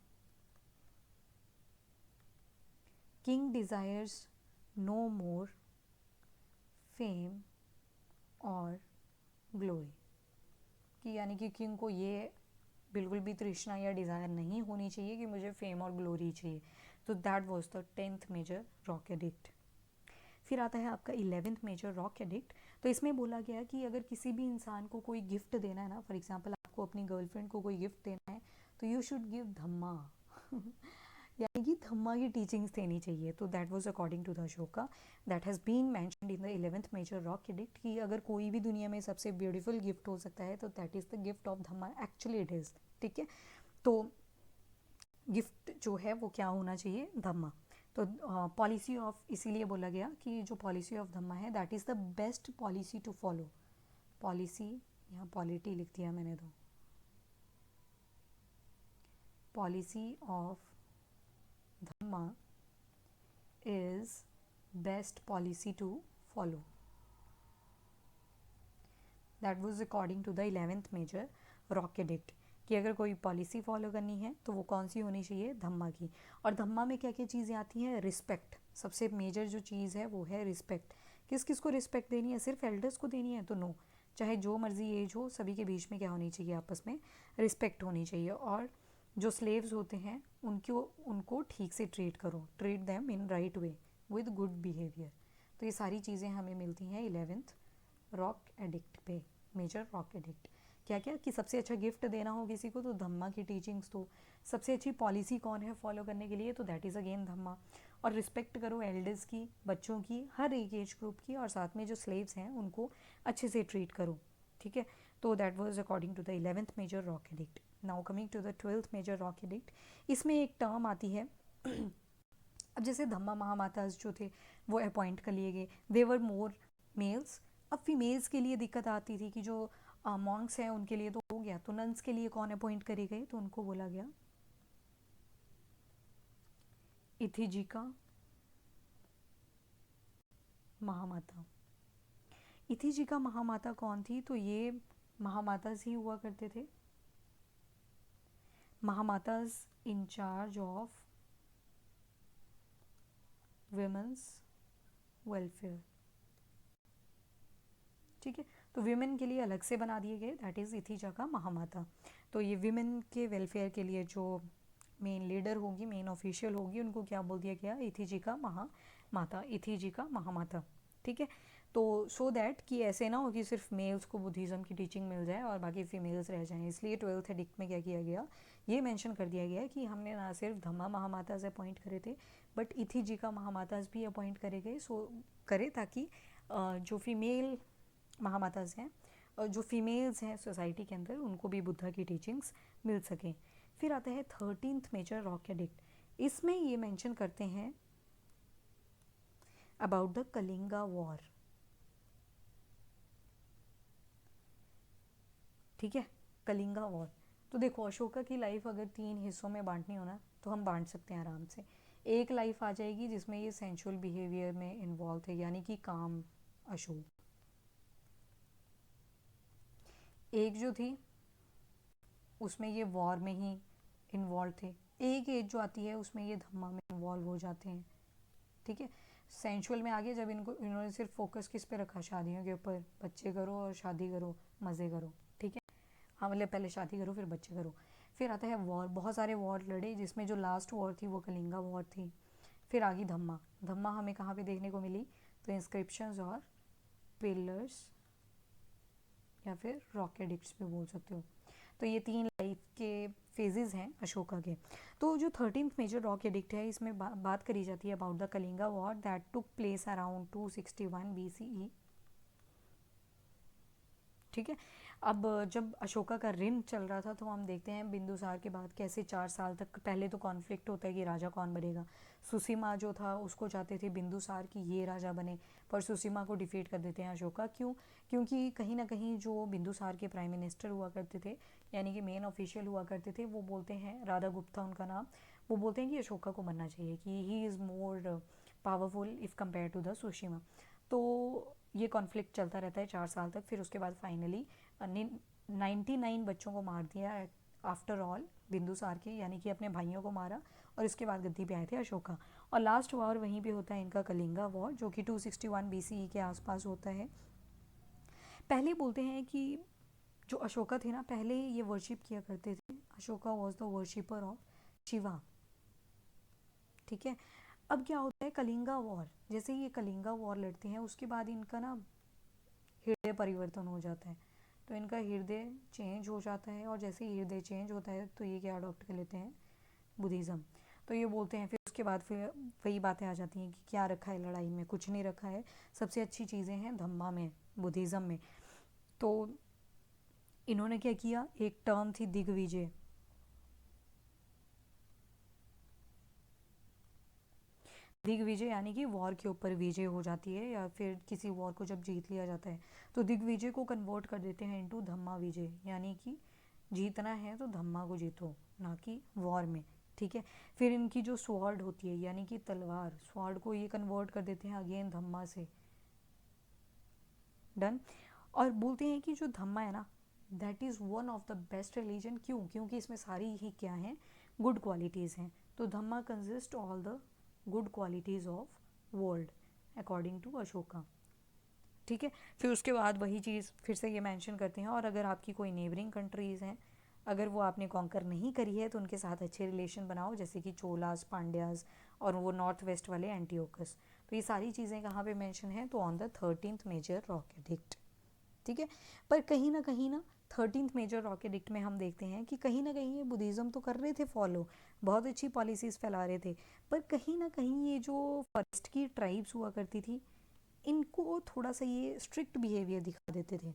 king desires no more fame और ग्लोरी, कि यानी कि किंग को ये बिल्कुल भी तृष्णा या डिज़ायर नहीं होनी चाहिए कि मुझे फेम और ग्लोरी चाहिए। तो that was the tenth major rock edict. फिर आता है आपका 11th मेजर रॉक एडिक्ट। तो इसमें बोला गया कि अगर किसी भी इंसान को कोई गिफ्ट देना है ना, फॉर एग्जांपल आपको अपनी गर्लफ्रेंड को कोई गिफ्ट देना है, तो यू शुड गिव धम्मा यानी कि धम्मा की टीचिंग्स देनी चाहिए। तो that was according to the Ashoka, that has been mentioned in the 11th major rock edict, कि अगर कोई भी दुनिया में सबसे ब्यूटीफुल गिफ्ट हो सकता है तो that is the gift of Dhamma, actually it is. ठीक है, तो गिफ्ट जो है वो क्या होना चाहिए, धम्मा। तो पॉलिसी ऑफ, इसीलिए बोला गया कि जो पॉलिसी ऑफ धम्मा है that is the best policy to follow. Policy, यहाँ पॉलिटी लिख दिया मैंने, तो policy of dhamma is best policy to follow. That was according to the 11th major rock edict, कि अगर कोई पॉलिसी फॉलो करनी है तो वो कौन सी होनी चाहिए, धम्मा की। और धम्मा में क्या क्या चीज़ें आती हैं, रिस्पेक्ट, सबसे मेजर जो चीज़ है वो है रिस्पेक्ट। किस किस को रिस्पेक्ट देनी है, सिर्फ एल्डर्स को देनी है तो नो, चाहे जो मर्जी एज हो सभी के बीच में क्या होनी चाहिए, आपस में रिस्पेक्ट होनी चाहिए। और जो स्लेव्स होते हैं उनको उनको ठीक से ट्रीट करो, treat them in right way with good behaviour. तो ये सारी चीज़ें हमें मिलती हैं 11th रॉक एडिक्ट पे, मेजर रॉक एडिक्ट। क्या क्या, कि सबसे अच्छा गिफ्ट देना हो किसी को तो धम्मा की टीचिंग्स दो, सबसे अच्छी पॉलिसी कौन है फॉलो करने के लिए, तो दैट इज़ अगेन धम्मा। और रिस्पेक्ट करो एल्डर्स की, बच्चों की, हर एक एज ग्रुप की, और साथ में जो स्लेव्स हैं उनको अच्छे से ट्रीट करो। ठीक है, तो that was according to the 11th major rock edict. Now coming to the 12th major rock edict. इसमें एक टर्म आती है अब जैसे धम्मा महामाताज जो थे वो अपॉइंट कर लिए गए, देवर मोर मेल्स। अब फीमेल्स के लिए दिक्कत आती थी कि जो मॉन्क्स हैं उनके लिए तो हो गया, तो नन्स के लिए कौन अपॉइंट करे गए, तो उनको बोला गया इथिजिका महामाता। इथिजिका महामाता कौन थी, तो ये महामाताज ही हुआ करते थे, Mahamatas in charge of women's welfare. ठीक है, तो विमेन के लिए अलग से बना दिए गए, दैट इज़ इथिजाका महामाता। तो ये विमेन के वेलफेयर के लिए जो मेन लीडर होगी, मेन ऑफिशियल होगी, उनको क्या बोल दिया गया, इथिजी का महामाता, इथिजी का महामाता, ठीक है। तो सो दैट कि ऐसे ना हो कि सिर्फ मेल्स को बुद्धिज़्म की टीचिंग मिल जाए और बाकी फीमेल्स रह जाएं, इसलिए 12th एडिक्ट में क्या किया गया, ये मेंशन कर दिया गया कि हमने ना सिर्फ धम्मा महामाता से अपॉइंट करे थे बट इथिजी का महामाताज भी अपॉइंट करे गए, सो करे ताकि जो फीमेल महामाताज हैं, जो फीमेल्स हैं सोसाइटी के अंदर, उनको भी बुद्धा की टीचिंग्स मिल सकें। फिर आता है 13th मेजर रॉक एडिक्ट। इसमें ये मेंशन करते हैं अबाउट द कलिंगा वॉर, ठीक है, कलिंगा वॉर। तो देखो अशोका की लाइफ अगर 3 हिस्सों में बांटनी हो ना तो हम बांट सकते हैं आराम से। एक लाइफ आ जाएगी जिसमें ये सेंसुअल बिहेवियर में इन्वॉल्व थे, यानी कि काम अशोक। एक जो थी उसमें ये वॉर में ही इन्वॉल्व थे। एक एज जो आती है उसमें ये धम्मा में इन्वॉल्व हो जाते हैं, ठीक है। सेंसुअल में आगे जब इन्होंने सिर्फ फोकस किस पे रखा, शादियों के ऊपर, बच्चे करो और शादी करो, मज़े करो, ठीक है। हाँ मतलब पहले शादी करो फिर बच्चे करो। फिर आता है वॉर, बहुत सारे वॉर लड़े जिसमें जो लास्ट वॉर थी वो कलिंगा वॉर थी। फिर आ गई धम्मा। धम्मा हमें कहाँ पे देखने को मिली, तो इंस्क्रिप्शंस और पिलर्स या फिर रॉक एडिक्ट्स पे बोल सकते हो। तो ये 3 लाइफ के फेजेस हैं अशोका के। तो जो 13th मेजर रॉक एडिक्ट है इसमें बात करी जाती है about the Kalinga war that took place around 261 BCE, ठीक है। अब जब अशोका का रिन चल रहा था तो हम देखते हैं बिंदुसार के बाद कैसे 4 साल तक पहले तो कॉन्फ्लिक्ट होता है कि राजा कौन बनेगा। सुसीमा जो था उसको चाहते थे बिंदुसार कि ये राजा बने, पर सुसीमा को डिफीट कर देते हैं अशोका। क्यों? क्योंकि कहीं ना कहीं जो बिंदुसार के प्राइम मिनिस्टर हुआ करते थे, यानी कि मेन ऑफिशियल हुआ करते थे, वो बोलते हैं, राधा गुप्ता उनका नाम, वो बोलते हैं कि अशोका को बनना चाहिए, कि he is more powerful if compare to the Sushima. तो ये कॉन्फ्लिक्ट चलता रहता है 4 साल तक। फिर उसके बाद फाइनली 99 बच्चों को मार दिया आफ्टर ऑल बिंदुसार के, यानी कि अपने भाइयों को मारा, और इसके बाद गद्दी पे आए थे अशोका। और लास्ट वॉर वहीं पे होता है इनका कलिंगा वॉर, जो कि 261 BCE के आसपास होता है। पहले बोलते हैं कि जो अशोका थे ना, पहले ये वर्शिप किया करते थे, Ashoka was the worshipper of Shiva, ठीक है। अब क्या होता है, कलिंगा वॉर, जैसे ये कलिंगा वॉर लड़ते हैं उसके बाद इनका ना हृदय परिवर्तन हो जाता है, तो इनका हृदय चेंज हो जाता है, और जैसे ही हृदय चेंज होता है तो ये क्या अडॉप्ट कर लेते हैं, बुद्धिज़्म। तो ये बोलते हैं, फिर उसके बाद फिर वही बातें आ जाती हैं कि क्या रखा है लड़ाई में, कुछ नहीं रखा है, सबसे अच्छी चीज़ें हैं धम्मा में, बुद्धिज़्म में। तो इन्होंने क्या किया, एक टर्म थी दिग्विजय। दिग्विजय यानी कि वॉर के ऊपर विजय हो जाती है, या फिर किसी वॉर को जब जीत लिया जाता है तो दिग्विजय को कन्वर्ट कर देते हैं इनटू धम्मा विजय, यानी कि जीतना है तो धम्मा को जीतो, ना कि वॉर में, ठीक है। फिर इनकी जो स्वॉर्ड होती है यानी कि तलवार, स्वॉर्ड को ये कन्वर्ट कर देते हैं अगेन धम्मा से, डन। और बोलते हैं कि जो धम्मा है ना, that is one of the best religion. क्यों? क्योंकि इसमें सारी ही क्या हैं, गुड क्वालिटीज़ हैं। तो Dhamma consist all the good qualities of world according to Ashoka, ठीक है। फिर उसके बाद वही चीज़ फिर से ये मेंशन करते हैं, और अगर आपकी कोई नेबरिंग कंट्रीज़ हैं, अगर वो आपने कॉन्कर नहीं करी है तो उनके साथ अच्छे रिलेशन बनाओ, जैसे कि चोलास, पांड्याज, और वो नॉर्थ वेस्ट वाले एंटीओकस। तो ये सारी चीज़ें कहाँ पे मेंशन है, तो on the 13th major rock edict, ठीक है। पर कहीं ना 13th मेजर रॉक एडिक्ट में हम देखते हैं कि कहीं ना कहीं ये बुद्धिज़्म तो कर रहे थे फॉलो, बहुत अच्छी पॉलिसीज़ फैला रहे थे, पर कहीं ना कहीं ये जो फॉरेस्ट की ट्राइब्स हुआ करती थी, इनको थोड़ा सा ये स्ट्रिक्ट बिहेवियर दिखा देते थे,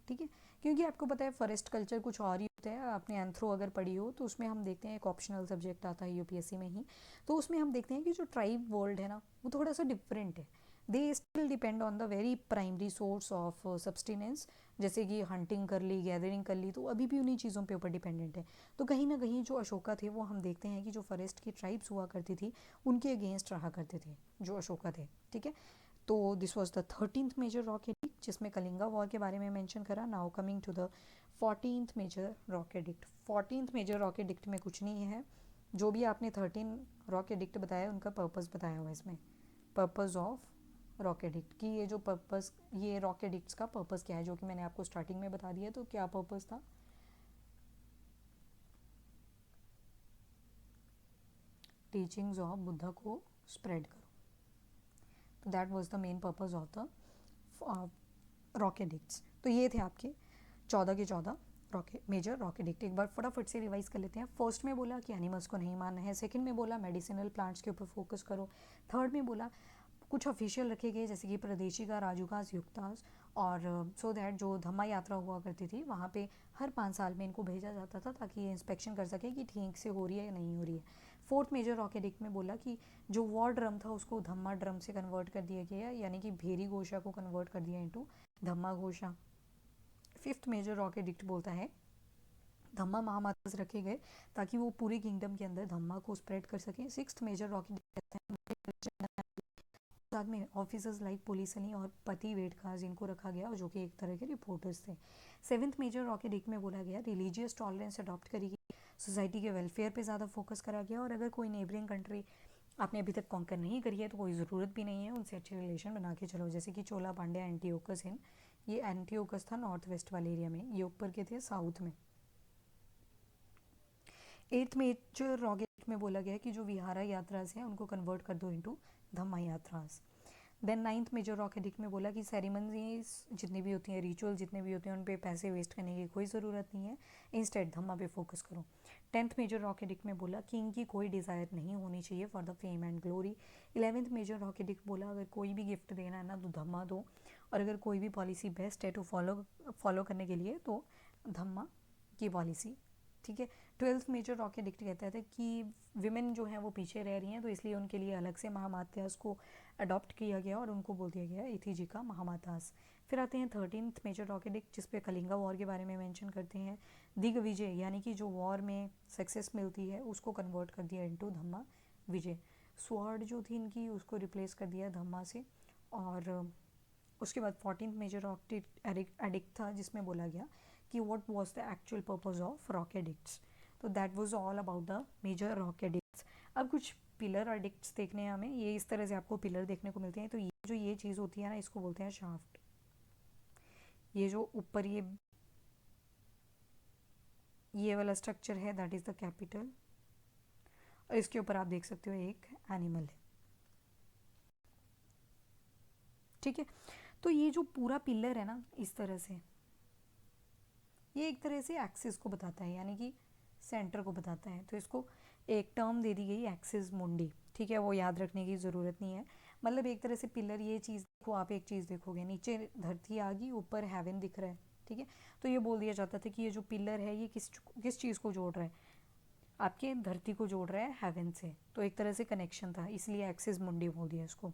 ठीक है। क्योंकि आपको पता है फॉरेस्ट कल्चर कुछ और ही होता है, आपने एंथ्रो अगर पढ़ी हो तो उसमें हम देखते हैं, एक ऑप्शनल सब्जेक्ट आता है यूपीएससी में ही, तो उसमें हम देखते हैं कि जो ट्राइब वर्ल्ड है ना वो थोड़ा सा डिफरेंट है। They still depend on the very primary source of substance, जैसे कि हंटिंग कर ली, गैदरिंग कर ली, तो अभी भी उन्हीं चीज़ों पे ऊपर डिपेंडेंट है। तो कहीं ना कहीं जो अशोका थे वो हम देखते हैं कि जो फॉरेस्ट की ट्राइब्स हुआ करती थी उनके अगेंस्ट रहा करते थे जो अशोका थे, ठीक है। तो this was the 13th major rock edict जिसमें कलिंगा वॉर के बारे में मेंशन करा। Now coming to the 14th major rock edict. 14th major rock edict में कुछ नहीं है, जो भी आपने 13 रॉक एडिक्ट बताया उनका पर्पस बताया हुआ है इसमें, पर्पस ऑफ रॉक एडिक्ट, कि ये जो पर्पस, ये रॉक एडिक्ट्स का पर्पस क्या है, जो कि मैंने आपको स्टार्टिंग में बता दिया। तो क्या पर्पस था, टीचिंग्स ऑफ बुद्धा को स्प्रेड करो। तो that was the main purpose of the rock edicts. तो ये थे आपके 14 के 14 मेजर रॉक एडिक्ट। एक बार फटाफट से रिवाइज कर लेते हैं। फर्स्ट में बोला कि एनिमल्स को नहीं मारना है, सेकंड में बोला मेडिसिनल प्लांट्स के ऊपर फोकस करो, थर्ड में बोला कुछ ऑफिशियल रखे गए जैसे कि प्रदेशिका, राजूकास, युक्तास, और सो दैट जो धम्मा यात्रा हुआ करती थी वहाँ पे हर 5 साल में इनको भेजा जाता था ताकि ये इंस्पेक्शन कर सके कि ठीक से हो रही है या नहीं हो रही है। फोर्थ मेजर रॉक एडिक्ट में बोला कि जो वॉर ड्रम था उसको धम्मा ड्रम से कन्वर्ट कर दिया गया, यानी कि भेरी घोषा को कन्वर्ट कर दिया इनटू धम्मा घोषा। फिफ्थ मेजर रॉक एडिक्ट बोलता है धम्मा महामातास रखे गए ताकि वो पूरे किंगडम के अंदर धम्मा को स्प्रेड कर सकें। सिक्स्थ मेजर रॉक एडिक्ट साथ में ऑफिसर्स लाइक पुलिस अली और पति वेटकाज इनको रखा गया जो कि एक तरह के रिपोर्टर्स थे। सेवन्थ मेजर रॉक एडिक्ट में बोला गया रिलीजियस टॉलरेंस अडॉप्ट करेगी, सोसाइटी के वेलफेयर पे ज़्यादा फोकस करा गया, और अगर कोई नेबरिंग कंट्री आपने अभी तक कॉन्कर नहीं करी है तो कोई ज़रूरत भी नहीं है, उनसे अच्छे रिलेशन बना के चलो, जैसे कि चोला पांड्या एंटीओकस इन, ये एंटीओकस था नॉर्थ वेस्ट वाले एरिया में, ये ऊपर के थे साउथ में। एट्थ मेजर रॉक एडिक्ट में बोला गया कि जो विहारा यात्रास हैं उनको कन्वर्ट कर दो into Dhamma yatras. Then ninth major rock edict में बोला कि सेरेमनीज जितनी भी होती हैं, रिचुअल जितने भी होते हैं, उन पे पैसे वेस्ट करने की कोई ज़रूरत नहीं है, इंस्टेड धम्मा पे फोकस करो। टेंथ मेजर रॉक एडिक्ट में बोला कि इनकी कोई डिज़ायर नहीं होनी चाहिए for the fame and glory. 11th major rock edict बोला अगर कोई भी गिफ्ट देना है ना तो धम्मा दो, और अगर कोई भी पॉलिसी बेस्ट है टू फॉलो करने के लिए तो धम्मा की पॉलिसी, ठीक है। 12th मेजर रॉक एडिक्ट कहता था कि विमेन जो हैं वो पीछे रह रही हैं, तो इसलिए उनके लिए अलग से महामात्यास को अडॉप्ट किया गया और उनको बोल दिया गया इथिजी का महामातास। फिर आते हैं 13th मेजर रॉक एडिक्ट जिस पे कलिंगा वॉर के बारे में मेंशन करते हैं। दिग्विजय यानी कि जो वॉर में सक्सेस मिलती है उसको कन्वर्ट कर दिया इनटू धम्मा विजय। स्वॉर्ड जो थी इनकी उसको रिप्लेस कर दिया धम्मा से। और उसके बाद 14th मेजर रॉक एडिक्ट था जिसमें बोला गया कि what was the actual purpose of rock edicts. तो that was all about the major rock edicts. अब कुछ पिलर एडिक्ट्स देखने हैं हमें, ये इस तरह से आपको पिलर देखने को मिलते हैं। तो ये चीज़ होती है ना इसको बोलते हैं शाफ्ट। ये जो ऊपर ये वाला स्ट्रक्चर है दैट इज़ द कैपिटल, और इसके ऊपर आप देख सकते हो एक एनिमल है, ठीक है। तो ये जो पूरा पिलर है ना इस तरह से, ये एक तरह से एक्सिस को बताता है, यानी कि सेंटर को बताता है। तो इसको एक टर्म दे दी गई एक्सिस मुंडी, ठीक है, वो याद रखने की ज़रूरत नहीं है। मतलब एक तरह से पिलर, ये चीज़ देखो, आप एक चीज़ देखोगे नीचे धरती आ गई, ऊपर हेवन दिख रहा है, ठीक है। तो ये बोल दिया जाता था कि ये जो पिलर है ये किस चीज़ को जोड़ रहा है, आपके धरती को जोड़ रहा है हेवन से। तो एक तरह से कनेक्शन था, इसलिए एक्सिस मुंडी बोल दिया इसको।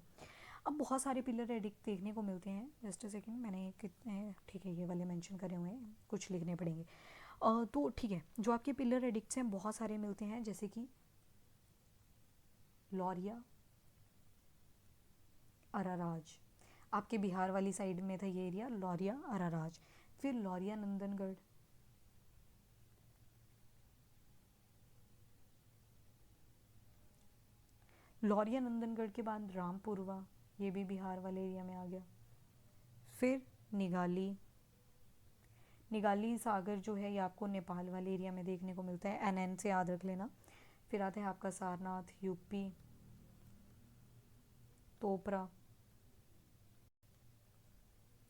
अब बहुत सारे पिलर एडिक्ट देखने को मिलते हैं। जस्ट अ सेकेंड, मैंने कितने, ठीक है, ये वाले मेंशन करे हुए हैं, कुछ लिखने पड़ेंगे। तो ठीक है, जो आपके पिलर एडिक्ट्स हैं बहुत सारे मिलते हैं, जैसे कि लौरिया, अराराज, आपके बिहार वाली साइड में था ये एरिया, लौरिया अराराज। फिर लौरिया नंदनगढ़, लौरिया नंदनगढ़ के बाद रामपुरवा, ये भी बिहार वाले एरिया में आ गया। फिर निगाली, निगाली सागर जो है ये आपको नेपाल वाले एरिया में देखने को मिलता है, एनएन से याद रख लेना। फिर आता है आपका सारनाथ यूपी, तोपरा,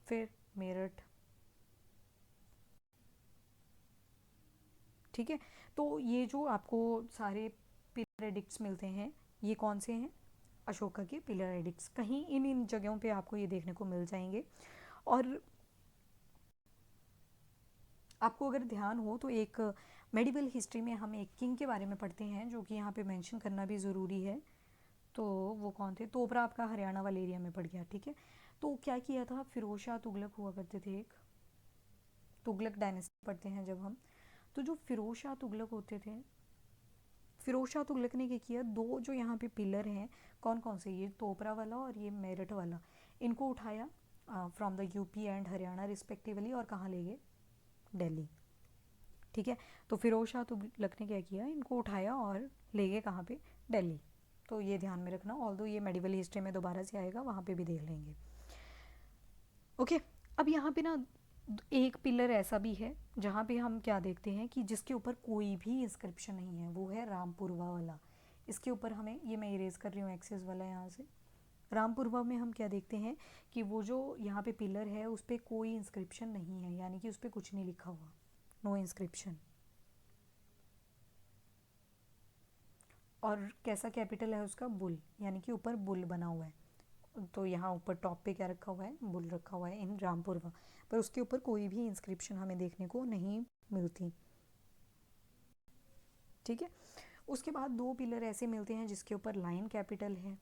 फिर मेरठ, ठीक है। तो ये जो आपको सारे पिलर एडिक्ट्स मिलते हैं ये कौन से हैं, अशोका के पिलर एडिक्ट्स। कहीं इन जगहों पे आपको ये देखने को मिल जाएंगे। और आपको अगर ध्यान हो तो एक मेडिवल हिस्ट्री में हम एक किंग के बारे में पढ़ते हैं जो कि यहाँ पे मेंशन करना भी ज़रूरी है। तो वो कौन थे, तोपरा आपका हरियाणा वाले एरिया में पड़ गया, ठीक है। तो क्या किया था, फिरोज शाह तुगलक हुआ करते थे, एक तुगलक डायनेस्टी पढ़ते हैं जब हम। तो जो फिरोज शाह तुगलक होते थे, फिरोज शाह तुगलक ने क्या किया, दो जो यहाँ पे पिलर हैं, कौन कौन से, ये तोपरा वाला और ये मेरठ वाला, इनको उठाया from the UP and Haryana respectively, और कहाँ ले गए, दिल्ली, ठीक है। तो फिरोज शाह तुगलक ने क्या किया, इनको उठाया और ले गए कहाँ पे, दिल्ली। तो ये ध्यान में रखना, ऑल्दो ये मेडिवल हिस्ट्री में दोबारा से आएगा, वहाँ पे भी देख लेंगे, ओके। अब यहाँ पे ना एक पिलर ऐसा भी है जहाँ पे हम क्या देखते हैं कि जिसके ऊपर कोई भी इंस्क्रिप्शन नहीं है, वो है रामपुरवा वाला। इसके ऊपर हमें, ये मैं इरेज कर रही हूँ एक्सेस वाला यहाँ से। रामपुरवा में हम क्या देखते हैं कि वो जो यहाँ पे पिलर है उस पर कोई इंस्क्रिप्शन नहीं है, यानी कि उस पर कुछ नहीं लिखा हुआ, नो इंस्क्रिप्शन। और कैसा कैपिटल है उसका, बुल, यानी कि ऊपर बुल बना हुआ है। तो यहाँ ऊपर टॉप पे क्या रखा हुआ है, बुल रखा हुआ है इन रामपुरवा, पर उसके ऊपर कोई भी इंस्क्रिप्शन हमें देखने को नहीं मिलती। ठीक है, उसके बाद दो पिलर ऐसे मिलते हैं जिसके ऊपर लाइन कैपिटल है।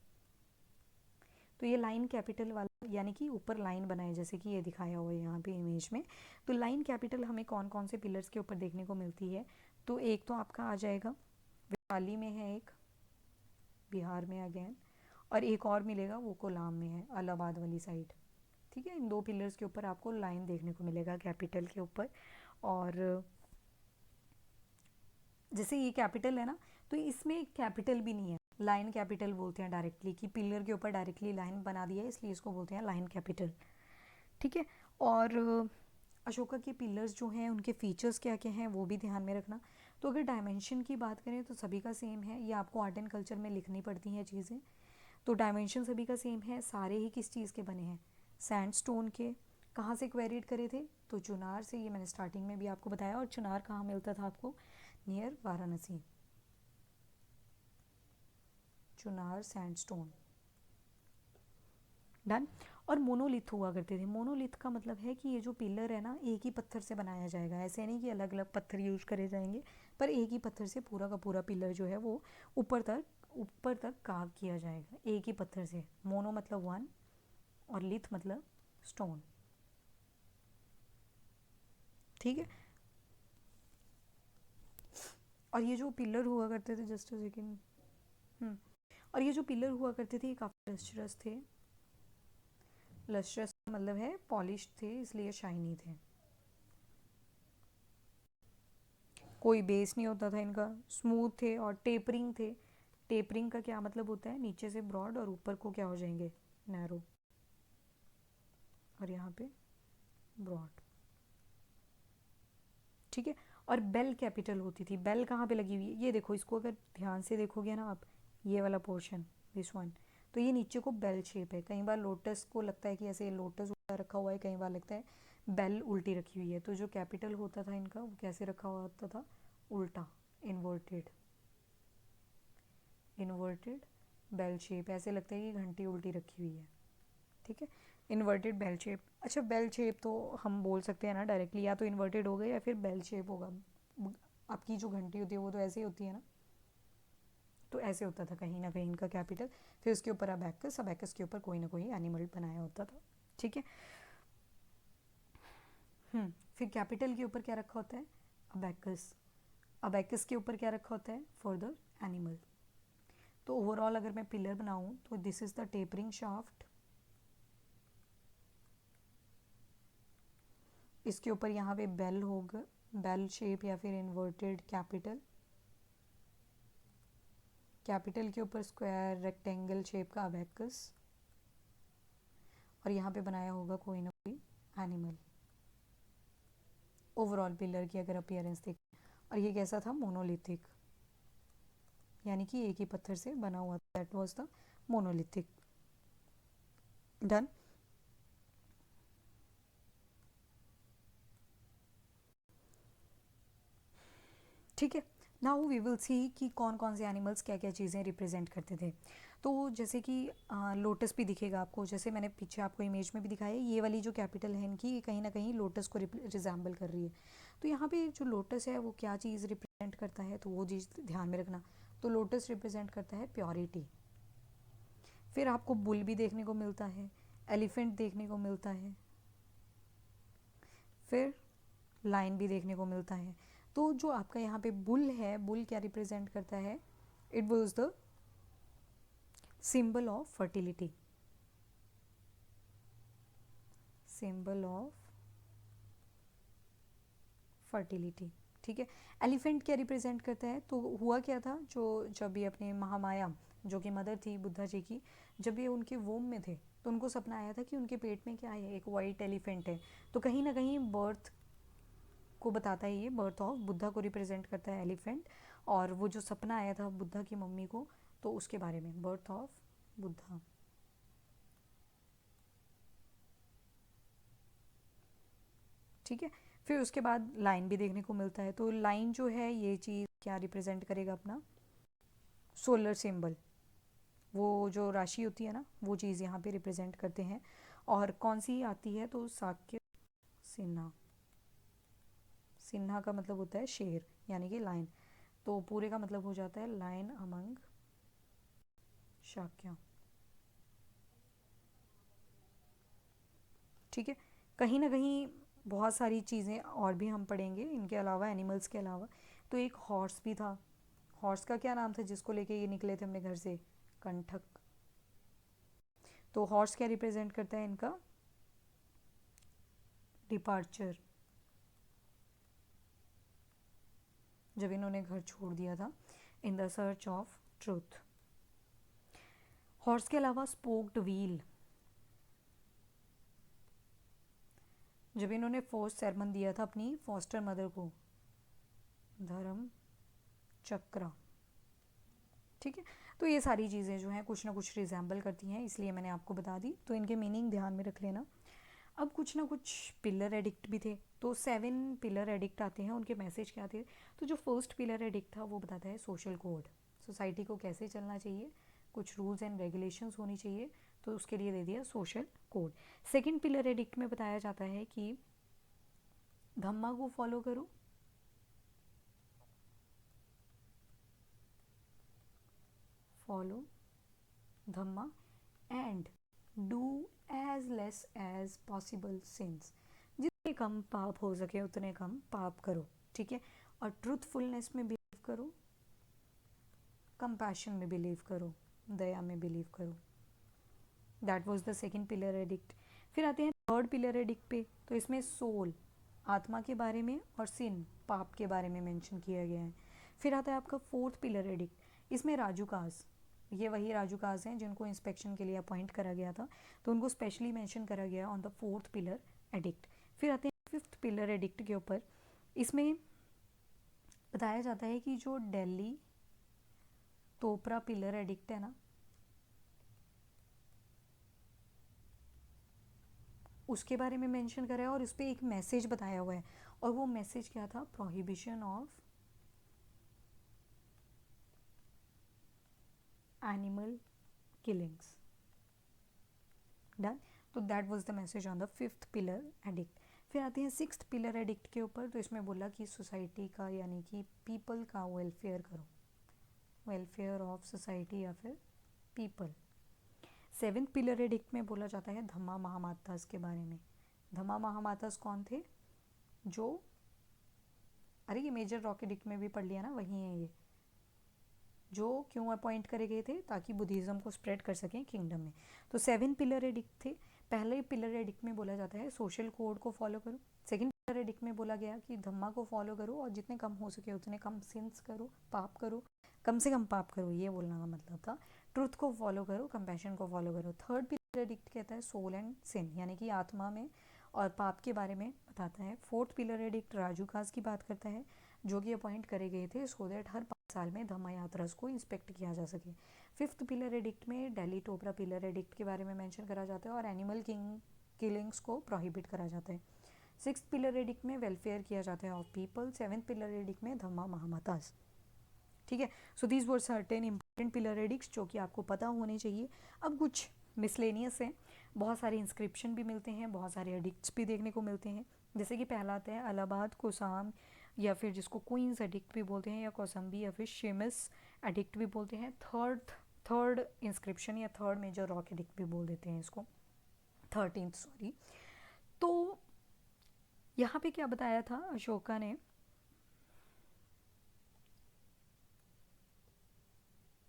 तो ये लाइन कैपिटल वाला, यानी कि ऊपर लाइन बनाए, जैसे कि ये दिखाया हुआ है यहाँ पे इमेज में। तो लाइन कैपिटल हमें कौन कौन से पिलर्स के ऊपर देखने को मिलती है, तो एक तो आपका आ जाएगा वैशाली में है, एक बिहार में अगेन, और एक और मिलेगा वो कोलाम में है, इलाहाबाद वाली साइड। ठीक है, इन दो पिलर्स के ऊपर आपको लाइन देखने को मिलेगा कैपिटल के ऊपर। और जैसे ये कैपिटल है ना, तो इसमें कैपिटल भी नहीं है, लाइन कैपिटल बोलते हैं डायरेक्टली, कि पिलर के ऊपर डायरेक्टली लाइन बना दिया है, इसलिए इसको बोलते हैं लाइन कैपिटल। ठीक है, और अशोका के पिलर्स जो हैं उनके फीचर्स क्या क्या हैं वो भी ध्यान में रखना। तो अगर डायमेंशन की बात करें तो सभी का सेम है, ये आपको आर्ट एंड कल्चर में लिखनी पड़ती हैं चीज़ें। तो डायमेंशन सभी का सेम है, सारे ही किस चीज़ के बने हैं, सैंडस्टोन के। कहाँ से क्वेरीड करे थे, तो चुनार से, ये मैंने स्टार्टिंग में भी आपको बताया। और चुनार कहाँ मिलता था आपको, near Varanasi, Chunar sandstone. Done. और मोनोलिथ हुआ करते थे, मोनोलिथ का मतलब है कि ये जो पिलर है ना एक ही पत्थर से बनाया जाएगा, ऐसे नहीं कि अलग अलग पत्थर यूज करे जाएंगे, पर एक ही पत्थर से पूरा का पूरा पिलर जो है वो ऊपर तक कार्व किया जाएगा एक ही पत्थर से। मोनो मतलब वन और लिथ मतलब स्टोन। ठीक है, और ये जो पिलर हुआ करते थे, जस्ट अ सेकेंड, और ये जो पिलर हुआ करते थे ये काफ़ी लस्ट्रस थे। लस्ट्रस का मतलब है पॉलिश थे, इसलिए शाइनी थे, कोई बेस नहीं होता था इनका, स्मूथ थे और टेपरिंग थे। टेपरिंग का क्या मतलब होता है, नीचे से ब्रॉड और ऊपर को क्या हो जाएंगे, नैरो, और यहाँ पे ब्रॉड। ठीक है, और बेल कैपिटल होती थी। बेल कहाँ पे लगी हुई है, ये देखो, इसको अगर ध्यान से देखोगे ना आप, ये वाला पोर्शन, दिस वन, तो ये नीचे को बेल शेप है। कई बार लोटस को लगता है कि ऐसे लोटस उल्टा रखा हुआ है, कई बार लगता है बेल उल्टी रखी हुई है। तो जो कैपिटल होता था इनका वो कैसे रखा हुआ होता था, उल्टा, इन्वर्टेड, इन्वर्टेड बेल शेप, ऐसे लगता है कि घंटी उल्टी रखी हुई है। ठीक है, इन्वर्टेड बेल शेप। अच्छा, बेल शेप तो हम बोल सकते हैं ना डायरेक्टली, या तो इन्वर्टेड होगा या फिर बेल शेप होगा। आपकी जो घंटी होती है वो तो ऐसे ही होती है ना, तो ऐसे होता था कहीं ना कहीं इनका कैपिटल। फिर उसके ऊपर अबैकस, अबैकस के ऊपर कोई ना कोई एनिमल बनाया होता था। ठीक है, फिर कैपिटल के ऊपर क्या रखा होता है, अबैकस। अबैकस के ऊपर क्या रखा होता है, फर्दर एनिमल। तो ओवरऑल अगर मैं पिलर बनाऊं तो this is the tapering shaft, इसके ऊपर यहाँ पे बेल होगा, बेल शेप या फिर इन्वर्टेड कैपिटल। कैपिटल के ऊपर स्क्वायर रेक्टेंगल शेप का अबैकस, और यहाँ पे बनाया होगा कोई ना कोई एनिमल। ओवरऑल पिलर की अगर अपीयरेंस देखें, और ये कैसा था, मोनोलिथिक, यानी कि एक ही पत्थर से बना हुआ, that was the monolithic. Done. ठीक है, नाउ वी विल सी कि कौन कौन से एनिमल्स क्या क्या चीज़ें रिप्रेजेंट करते थे। तो जैसे कि लोटस भी दिखेगा आपको, जैसे मैंने पीछे आपको इमेज में भी दिखाया, ये वाली जो कैपिटल है इनकी, ये कहीं ना कहीं लोटस को रिजेंबल कर रही है। तो यहाँ पे जो लोटस है वो क्या चीज़ रिप्रेजेंट करता है, तो वो चीज़ ध्यान में रखना। तो लोटस रिप्रेजेंट करता है प्योरिटी। फिर आपको बुल भी देखने को मिलता है, एलिफेंट देखने को मिलता है, फिर लाइन भी देखने को मिलता है। तो जो आपका यहाँ पे बुल है, बुल क्या रिप्रेजेंट करता है, it was the symbol of fertility, symbol of fertility. ठीक है, एलिफेंट क्या रिप्रेजेंट करता है, तो हुआ क्या था, जो जब ये अपने महामाया जो कि मदर थी बुद्धा जी की, जब ये उनके वोम में थे तो उनको सपना आया था कि उनके पेट में क्या है, एक वाइट एलिफेंट है। तो कहीं ना कहीं बर्थ को बताता है, ये बर्थ ऑफ बुद्धा को रिप्रेजेंट करता है एलिफेंट, और वो जो सपना आया था बुद्धा की मम्मी को, तो उसके बारे में, बर्थ ऑफ बुद्धा। ठीक है, फिर उसके बाद लाइन भी देखने को मिलता है। तो लाइन जो है ये चीज़ क्या रिप्रेजेंट करेगा अपना, सोलर सिंबल, वो जो राशि होती है ना वो चीज़ यहाँ पे रिप्रेजेंट करते हैं। और कौन सी आती है, तो साक्य सिन्हा। सिन्हा का मतलब होता है शेर, यानी कि लाइन, तो पूरे का मतलब हो जाता है लाइन अमंग शाक्य। ठीक है, कहीं ना कहीं बहुत सारी चीज़ें और भी हम पढ़ेंगे इनके अलावा, एनिमल्स के अलावा। तो एक हॉर्स भी था, हॉर्स का क्या नाम था जिसको लेके ये निकले थे अपने घर से, कंठक। तो हॉर्स क्या रिप्रेजेंट करता है इनका, डिपार्चर, जब इन्होंने घर छोड़ दिया था, in the search of truth. Horse के अलावा स्पोक्ड व्हील, जब इन्होंने फर्स्ट सरमन दिया था अपनी फॉस्टर मदर को, धर्म चक्र। ठीक है, तो ये सारी चीज़ें जो हैं कुछ ना कुछ रिजेंबल करती हैं, इसलिए मैंने आपको बता दी, तो इनके मीनिंग ध्यान में रख लेना। अब कुछ ना कुछ पिलर एडिक्ट भी थे, तो 7 पिलर एडिक्ट आते हैं, उनके मैसेज क्या थे। तो जो फर्स्ट पिलर एडिक्ट था वो बताता है सोशल कोड, सोसाइटी को कैसे चलना चाहिए, कुछ रूल्स एंड रेगुलेशंस होनी चाहिए, तो उसके लिए दे दिया social code. Second pillar edict में बताया जाता है कि धम्मा को फॉलो करो, follow dhamma, and do as less as possible sins, जितने कम पाप हो सके उतने कम पाप करो। ठीक है, और ट्रूथफुलनेस में बिलीव करो, कंपैशन में बिलीव करो, दया में बिलीव करो। That was the second pillar edict. फिर आते हैं थर्ड पिलर एडिक्ट पे, तो इसमें सोल, आत्मा के बारे में, और सिन, पाप के बारे में मेंशन किया गया है। फिर आता है आपका फोर्थ पिलर एडिक्ट, इसमें राजूकास, ये वही राजूकास हैं जिनको इंस्पेक्शन के लिए अपॉइंट करा गया था, तो उनको स्पेशली मेंशन करा गया on the fourth pillar edict. फिर आते हैं फिफ्थ पिलर एडिक्ट के ऊपर, इसमें बताया जाता है कि जो दिल्ली तोपरा पिलर एडिक्ट है ना, उसके बारे में मेंशन करा है, और उस पर एक मैसेज बताया हुआ है, और वो मैसेज क्या था, prohibition of animal killings. Done, तो that was the message on the fifth pillar edict. फिर आते हैं सिक्स्थ पिलर एडिक्ट के ऊपर, तो इसमें बोला कि सोसाइटी का यानी कि पीपल का वेलफेयर करो, वेलफेयर ऑफ सोसाइटी या फिर पीपल। सेवेंथ पिलर एडिक्ट में बोला जाता है धम्मा महामातास के बारे में। धम्मा महामातास कौन थे, जो, अरे ये मेजर रॉक एडिक्ट में भी पढ़ लिया ना, वही है ये, जो क्यों अपॉइंट करे गए थे, ताकि बुद्धिज़्म को स्प्रेड कर सकें किंगडम में। तो 7 पिलर एडिक्ट थे। पहले पिलर एडिक्ट में बोला जाता है सोशल कोड को फॉलो करो। सेकंड पिलर एडिक्ट में बोला गया कि धम्मा को फॉलो करो, और जितने कम हो सके उतने कम सिंस करो, पाप करो, कम से कम पाप करो, ये बोलना का मतलब था। ट्रुथ को फॉलो करो, कंपैशन को फॉलो करो। थर्ड पिलर एडिक्ट कहता है सोल एंड सिन, यानी कि आत्मा में और पाप के बारे में बताता है। फोर्थ पिलर एडिक्ट राजू काज की बात करता है, जो कि अपॉइंट करे गए थे सो दैट हर 5 साल में धम्मा यात्रास को इंस्पेक्ट किया जा सके। फिफ्थ पिलर एडिक्ट में दिल्ली टोपरा पिलर एडिक्ट के बारे में मेंशन करा जाता है, और एनिमल किलिंग्स को प्रोहिबिट करा जाता है। सिक्स्थ पिलर एडिक्ट में वेलफेयर किया जाता है of people. Seventh pillar edict में धम्मा महामतास। ठीक है, so these were certain important pillar addicts जो कि आपको पता होने चाहिए। अब कुछ मिसलेनियस हैं, बहुत सारे इंस्क्रिप्शन भी मिलते हैं, बहुत सारे एडिक्ट्स भी देखने को मिलते हैं। जैसे कि पहला आता है अलाहाबाद कोसाम, या फिर जिसको क्वींस एडिक्ट भी बोलते हैं, या कौसम्बी, या फिर शेमिस एडिक्ट भी बोलते हैं। थर्ड इंस्क्रिप्शन या थर्ड मेजर रॉक एडिक्ट भी बोल देते हैं इसको, 13th सॉरी। तो यहाँ पे क्या बताया था अशोका ने,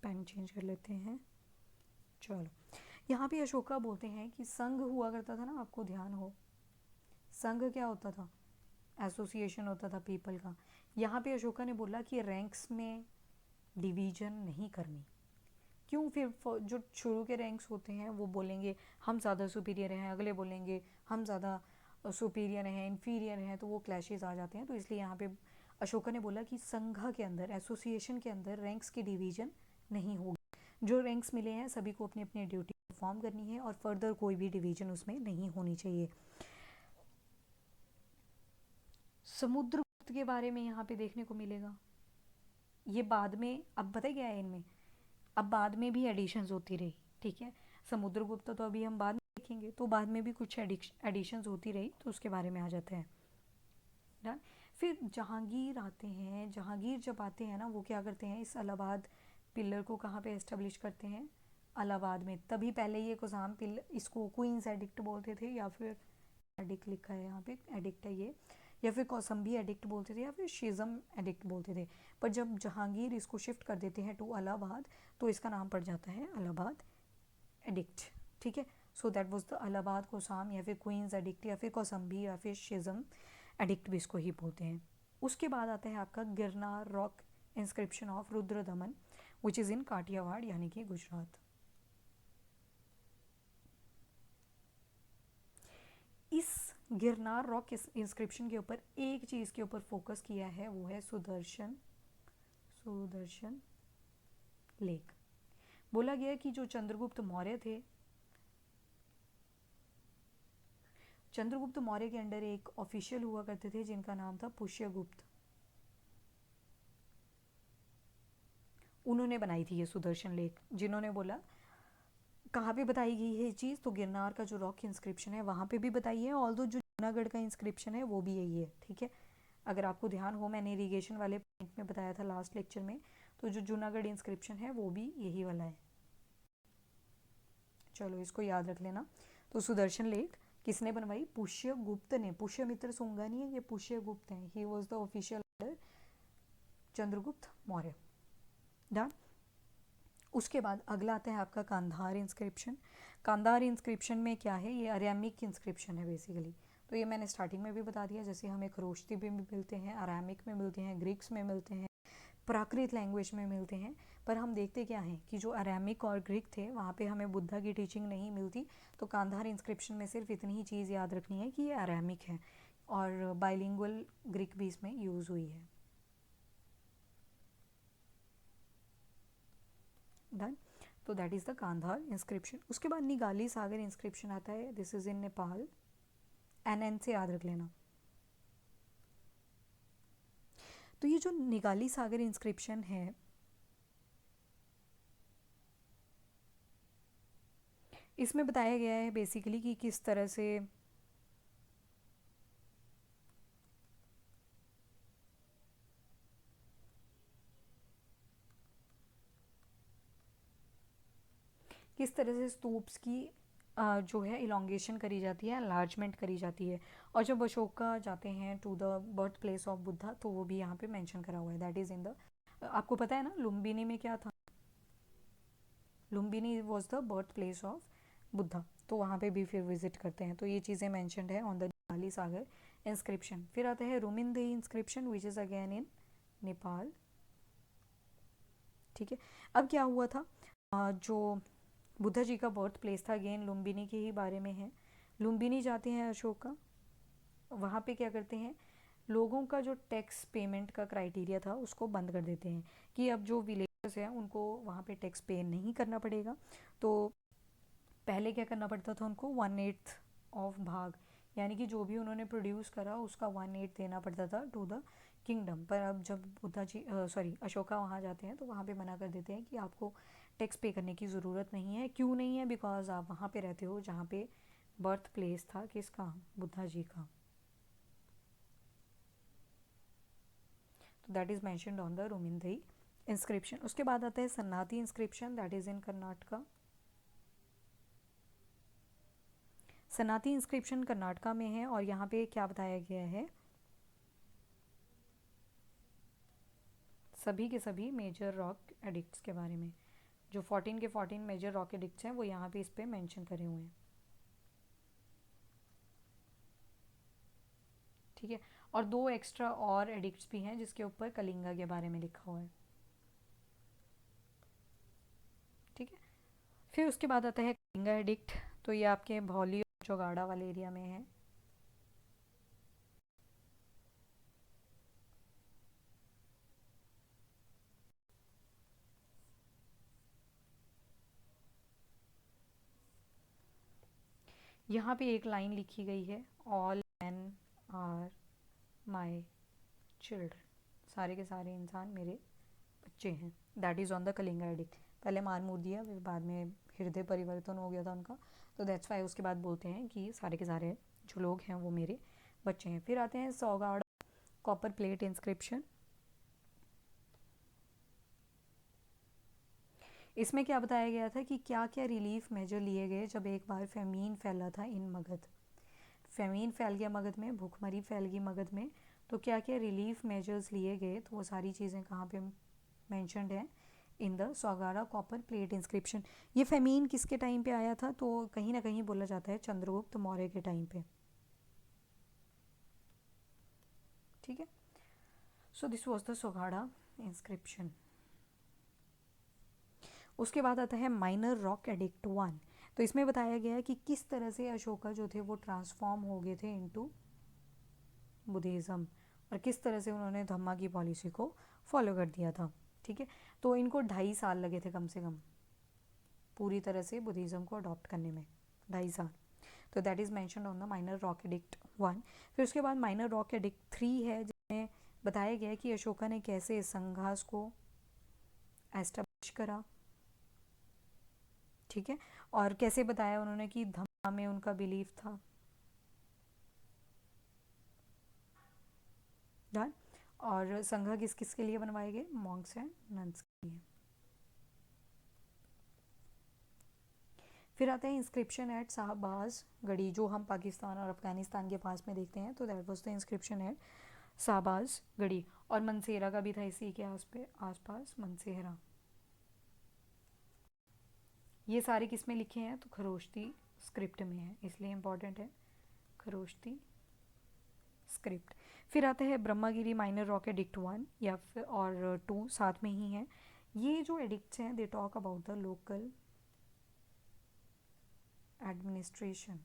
पेन चेंज कर लेते हैं, चलो। यहाँ पे अशोका बोलते हैं कि संघ हुआ करता था ना, आपको ध्यान हो, संघ क्या होता था, एसोसिएशन होता था पीपल का। यहाँ पे अशोका ने बोला कि रैंक्स में डिवीजन नहीं करनी। क्यों, फिर जो शुरू के रैंक्स होते हैं वो बोलेंगे हम ज़्यादा सुपीरियर हैं, अगले बोलेंगे हम ज़्यादा सुपीरियर हैं, इन्फीरियर हैं, तो वो क्लैशेस आ जाते हैं। तो इसलिए यहाँ पे अशोका ने बोला कि संघ के अंदर, एसोसिएशन के अंदर रैंक्स की डिवीजन नहीं होगी। जो रैंक्स मिले हैं सभी को अपनी अपनी ड्यूटी परफॉर्म करनी है और फर्दर कोई भी डिवीजन उसमें नहीं होनी चाहिए। समुद्रगुप्त के बारे में यहाँ पे देखने को मिलेगा। ये बाद में, अब पता क्या है इनमें, अब बाद में भी एडिशंस होती रही, ठीक है। समुद्रगुप्त तो अभी हम बाद में देखेंगे, तो बाद में भी कुछ एडिशंस होती रही, तो उसके बारे में आ जाते हैं। डन। फिर जहांगीर आते हैं। जहांगीर जब आते हैं ना, वो क्या करते हैं, इस इलाहाबाद पिलर को कहाँ पे एस्टेब्लिश करते हैं, इलाहाबाद में। तभी पहले ये कोसाम पिलर, इसको क्वींस एडिक्ट बोलते थे, या फिर एडिक्ट लिखा है यहाँ पे, एडिक्ट है ये, या फिर कौसम्बी एडिक्ट बोलते थे, या फिर शिज़म एडिक्ट बोलते थे। पर जब जहांगीर इसको शिफ्ट कर देते हैं टू इलाहाबाद, तो इसका नाम पड़ जाता है इलाहाबाद एडिक्ट, ठीक है। So that was the Allahabad Kosam, या फिर क्वींस एडिक्ट, या फिर कौसम्बी, या फिर शिज़म एडिक्ट भी इसको ही बोलते हैं। उसके बाद आता है आपका Girnar rock inscription of Rudra Daman, which is in Kathiawar, यानी कि गुजरात। इस गिरनार रॉक इंस्क्रिप्शन के ऊपर एक चीज़ के ऊपर फोकस किया है, वो है सुदर्शन लेक। बोला गया कि जो चंद्रगुप्त मौर्य थे, चंद्रगुप्त मौर्य के अंडर एक ऑफिशियल हुआ करते थे जिनका नाम था पुष्यगुप्त। उन्होंने बनाई थी ये सुदर्शन लेक। जिन्होंने बोला कहाँ पे बताई गई है ये चीज़, तो गिरनार का जो रॉक इंस्क्रिप्शन है वहाँ पे भी बताई है, और जो जूनागढ़ का इंस्क्रिप्शन है वो भी यही है, ठीक है। अगर आपको ध्यान हो, मैंने इरीगेशन वाले पॉइंट में बताया था लास्ट लेक्चर में, तो जो जूनागढ़ इंस्क्रिप्शन है वो भी यही वाला है। चलो इसको याद रख लेना। तो सुदर्शन लेक किसने बनवाई, पुष्यगुप्त ने। पुष्यमित्र सुंगा नहीं है, ये पुष्यगुप्त हैं। He was the official Chandragupta Maurya. Done. उसके बाद अगला आता है आपका कांधार इंस्क्रिप्शन। कांधार इंस्क्रिप्शन में क्या है, ये अरामिक इंस्क्रिप्शन है बेसिकली। तो ये मैंने स्टार्टिंग में भी बता दिया, जैसे हमें खरोष्टी भी मिलते हैं, अरामिक में मिलते हैं, ग्रीक्स में मिलते हैं, प्राकृत लैंग्वेज में मिलते हैं। पर हम देखते क्या हैं कि जो अरामिक और ग्रीक थे वहाँ पे हमें बुद्धा की टीचिंग नहीं मिलती। तो कांधार इंस्क्रिप्शन में सिर्फ इतनी ही चीज़ याद रखनी है कि ये अरामिक है, और बाइलिंगुअल ग्रीक भी इसमें यूज़ हुई है। डन। तो that is the Kandahar inscription. उसके बाद निगाली सागर इंस्क्रिप्शन आता है, this is in Nepal. N से याद रख लेना। तो ये जो निगाली सागर इंस्क्रिप्शन है, इसमें बताया गया है बेसिकली कि किस तरह से स्तूप्स की जो है इलोंगेशन करी जाती है, एनलार्जमेंट करी जाती है। और जब अशोका जाते हैं to the birth place of Buddha, तो वो भी यहाँ पे मेंशन करा हुआ है, दैट इज़ इन द, आपको पता है ना लुम्बिनी में क्या था, Lumbini was the birth place of Buddha, तो वहाँ पे भी फिर विजिट करते हैं। तो ये चीज़ें मैंशनड है on the Nigali Sagar inscription. फिर आता है Rummindei inscription, which is again in Nepal, ठीक है। अब क्या हुआ था, जो बुद्धा जी का बर्थ प्लेस था, अगेन लुम्बिनी के ही बारे में है। लुम्बिनी जाते हैं अशोका, वहाँ पे क्या करते हैं, लोगों का जो टैक्स पेमेंट का क्राइटेरिया था उसको बंद कर देते हैं, कि अब जो विलेजर्स हैं उनको वहाँ पे टैक्स पे नहीं करना पड़ेगा। तो पहले क्या करना पड़ता था उनको, 1/8 ऑफ भाग, यानी कि जो भी उन्होंने प्रोड्यूस करा उसका 1/8 देना पड़ता था टू द किंगडम। पर अब जब बुद्धा जी अशोका वहाँ जाते हैं, तो वहाँ पे मना कर देते हैं कि आपको टैक्स पे करने की ज़रूरत नहीं है। क्यों नहीं है, बिकॉज आप वहाँ पे रहते हो जहाँ पे बर्थ प्लेस था किसका, बुद्धा जी का। तो that is mentioned on the Rummindei inscription. उसके बाद आता है Sannati inscription, that is in Karnataka. Sannati inscription Karnataka में है, और यहाँ पे क्या बताया गया है, सभी के सभी मेजर रॉक एडिक्ट्स के बारे में। जो 14 के 14 मेजर रॉक एडिक्ट्स हैं वो यहाँ पे इस पे मेंशन करे हुए हैं, ठीक है। और 2 एक्स्ट्रा और एडिक्ट्स भी हैं जिसके ऊपर कलिंगा के बारे में लिखा हुआ है, ठीक है। फिर उसके बाद आता है कलिंगा एडिक्ट। तो ये आपके भौली और जोगाड़ा वाले एरिया में है। यहाँ पे एक लाइन लिखी गई है, all man are my children, सारे के सारे इंसान मेरे बच्चे हैं। That is on the Kalinga edict. पहले मार मूर दिया, फिर बाद में हृदय परिवर्तन हो गया था उनका, तो दैट्स वाई उसके बाद बोलते हैं कि सारे के सारे जो लोग हैं वो मेरे बच्चे हैं। फिर आते हैं सौगाड़ा कॉपर प्लेट इंस्क्रिप्शन। इसमें क्या बताया गया था कि क्या क्या रिलीफ मेजर लिए गए जब एक बार फेमीन फैला था इन मगध। फेमीन फैल गया मगध में, भूखमरी फैल गई मगध में, तो क्या क्या रिलीफ मेजर्स लिए गए, तो वो सारी चीज़ें कहाँ पे मैंशनड है, in the Sohgaura copper plate inscription. ये फेमीन किसके टाइम पे आया था, तो कहीं ना कहीं बोला जाता है चंद्रगुप्त मौर्य के टाइम पे। ठीक है, so this was the Sohgaura inscription. उसके बाद आता है माइनर रॉक एडिक्ट 1। तो इसमें बताया गया है कि किस तरह से अशोका जो थे वो ट्रांसफॉर्म हो गए थे इनटू बुद्धिज़्म, और किस तरह से उन्होंने धम्मा की पॉलिसी को फॉलो कर दिया था। ठीक है, तो इनको 2.5 साल लगे थे कम से कम पूरी तरह से बुद्धिज़्म को अडॉप्ट करने में, 2.5 साल। तो that is mentioned on the minor rock addict 1। फिर उसके बाद माइनर रॉक एडिक्ट 3 है, जिसमें बताया गया है कि अशोका ने कैसे संघास को एस्टेब्लिश करा। ठीक है, और कैसे बताया उन्होंने कि धम्मा में उनका बिलीफ था। डन। और संघा किस किस के लिए बनवाए गए, मॉन्क्स एंड नन्स के लिए। फिर आते हैं इंस्क्रिप्शन एट शाहबाज गढ़ी, जो हम पाकिस्तान और अफगानिस्तान के पास में देखते हैं, तो that was the inscription at Shahbaz Garhi. और मनसेरा का भी था इसी के आसपास मनसेरा। ये सारे किस में लिखे हैं, तो खरोश्ती स्क्रिप्ट में है, इसलिए इंपॉर्टेंट है खरोश्ती स्क्रिप्ट। फिर आता है ब्रह्मागिरी माइनर रॉक एडिक्ट 1 या फिर और 2 साथ में ही हैं। ये जो एडिक्ट्स हैं they talk about the local administration.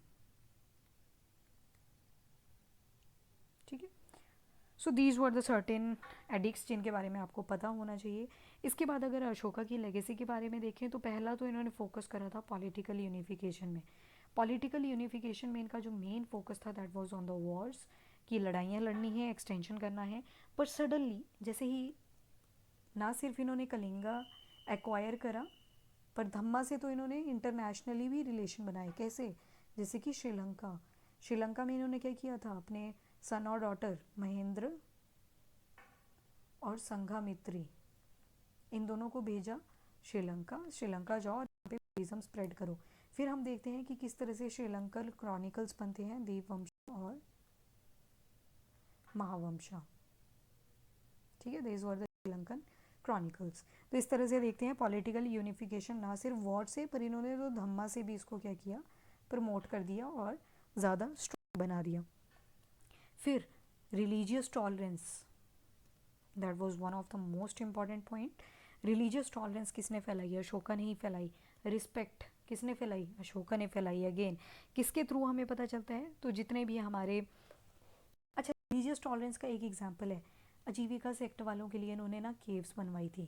ठीक है, so these were the certain addicts जिनके बारे में आपको पता होना चाहिए। इसके बाद अगर अशोका की लेगेसी के बारे में देखें, तो पहला तो इन्होंने फोकस करा था पॉलिटिकल यूनिफिकेशन में। पॉलिटिकल यूनिफिकेशन में इनका जो मेन फोकस था that was on the Wars, कि लड़ाइयाँ लड़नी है, एक्सटेंशन करना है। पर सडनली जैसे ही ना सिर्फ इन्होंने कलिंगा एक्वायर करा, पर धम्मा से तो इन्होंने इंटरनेशनली भी रिलेशन बनाए। कैसे, जैसे कि श्रीलंका। श्रीलंका में इन्होंने क्या किया था, अपने सन और डॉटर महेंद्र और संघामित्री, इन दोनों को भेजा श्रीलंका। श्रीलंका जाओ और यहाँ पे बुद्धिज्म स्प्रेड करो। फिर हम देखते हैं कि किस तरह से श्रीलंकन क्रॉनिकल्स बनते हैं, दीपवंश और महावंशा। ठीक है, this were the Sri Lankan chronicles. तो इस तरह से देखते हैं पॉलिटिकल यूनिफिकेशन ना सिर्फ वॉर से, पर इन्होंने तो धम्मा से भी इसको क्या किया, प्रमोट कर दिया और ज़्यादा स्ट्रॉन्ग बना दिया। फिर religious tolerance, that was one of the most important point. Religious tolerance किसने फैलाई, अशोका ने ही फैलाई। रिस्पेक्ट किसने फैलाई, अशोका ने फैलाई। अगेन किसके थ्रू हमें पता चलता है, तो जितने भी हमारे, अच्छा रिलीजियस टॉलरेंस का एक एग्जाम्पल है, आजीविका सेक्ट वालों के लिए इन्होंने ना केव्स बनवाई थी।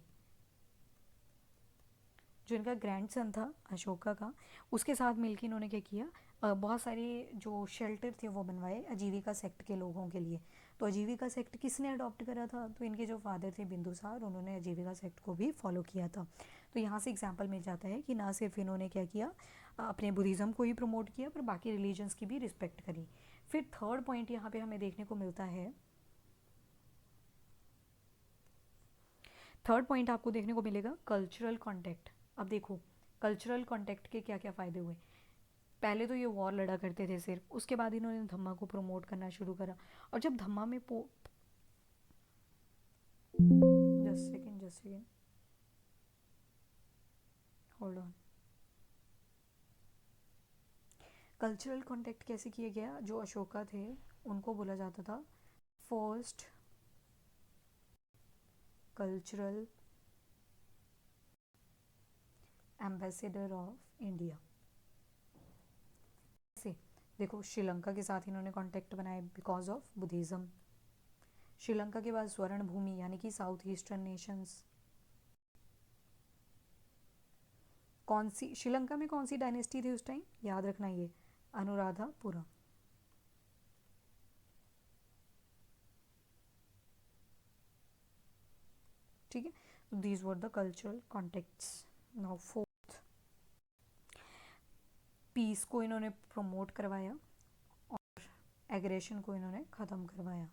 जो इनका ग्रैंडसन था अशोका का, उसके साथ मिलकर इन्होंने क्या किया, बहुत सारे जो शेल्टर थे वो बनवाए आजीविका सेक्ट के लोगों के लिए। तो आजीविका सेक्ट किसने अडॉप्ट करा था, तो इनके जो फादर थे बिंदुसार, उन्होंने आजीविका सेक्ट को भी फॉलो किया था। तो यहाँ से एग्जाम्पल मिल जाता है कि ना सिर्फ इन्होंने क्या किया, अपने बुद्धिज़्म को ही प्रमोट किया, पर बाकी रिलीजन्स की भी रिस्पेक्ट करी। फिर थर्ड पॉइंट यहाँ पे हमें देखने को मिलता है, थर्ड पॉइंट आपको देखने को मिलेगा कल्चरल कॉन्टेक्ट। अब देखो कल्चरल कॉन्टेक्ट के क्या क्या फ़ायदे हुए। पहले तो ये वॉर लड़ा करते थे सिर्फ, उसके बाद इन्होंने धम्मा को प्रमोट करना शुरू करा। और जब धम्मा में just second hold on. Cultural contact कैसे किया गया, जो अशोका थे उनको बोला जाता था first cultural ambassador of India. से देखो श्रीलंका के साथ इन्होंने कॉन्टेक्ट बनाए बिकॉज ऑफ बुद्धिज़्म। श्रीलंका के बाद स्वर्ण भूमि यानी कि साउथ ईस्टर्न नेशंस। कौन सी श्रीलंका में कौन सी डायनेस्टी थी उस टाइम, याद रखना ये अनुराधापुरम। ठीक है, तो these were the cultural contacts. Now fourth, peace को इन्होंने प्रमोट करवाया और एग्रेशन को इन्होंने ख़त्म करवाया।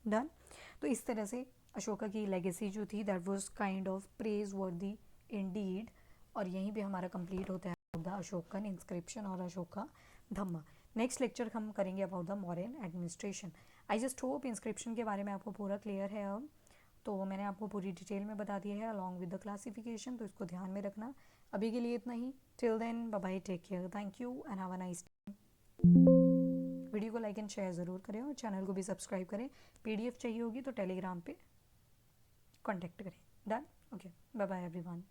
डन। तो इस तरह से अशोका की लेगेसी जो थी that was kind of praise वर्दी इंडीड। और यहीं पे हमारा कंप्लीट होता है द अशोकन इंस्क्रिप्शन और अशोका धम्मा। नेक्स्ट लेक्चर हम करेंगे about the Mauryan administration. I just hope inscription के बारे में आपको पूरा क्लियर है अब। तो मैंने आपको पूरी डिटेल में बता दिया है अलॉन्ग विद द क्लासिफिकेशन, तो इसको ध्यान में रखना। अभी के लिए इतना ही। Till then bye bye, take care, thank you and have a nice day. Video को लाइक एंड शेयर ज़रूर करें और चैनल को भी सब्सक्राइब करें। पीडीएफ चाहिए होगी तो टेलीग्राम पे कांटेक्ट करें। Done. Okay, bye bye everyone.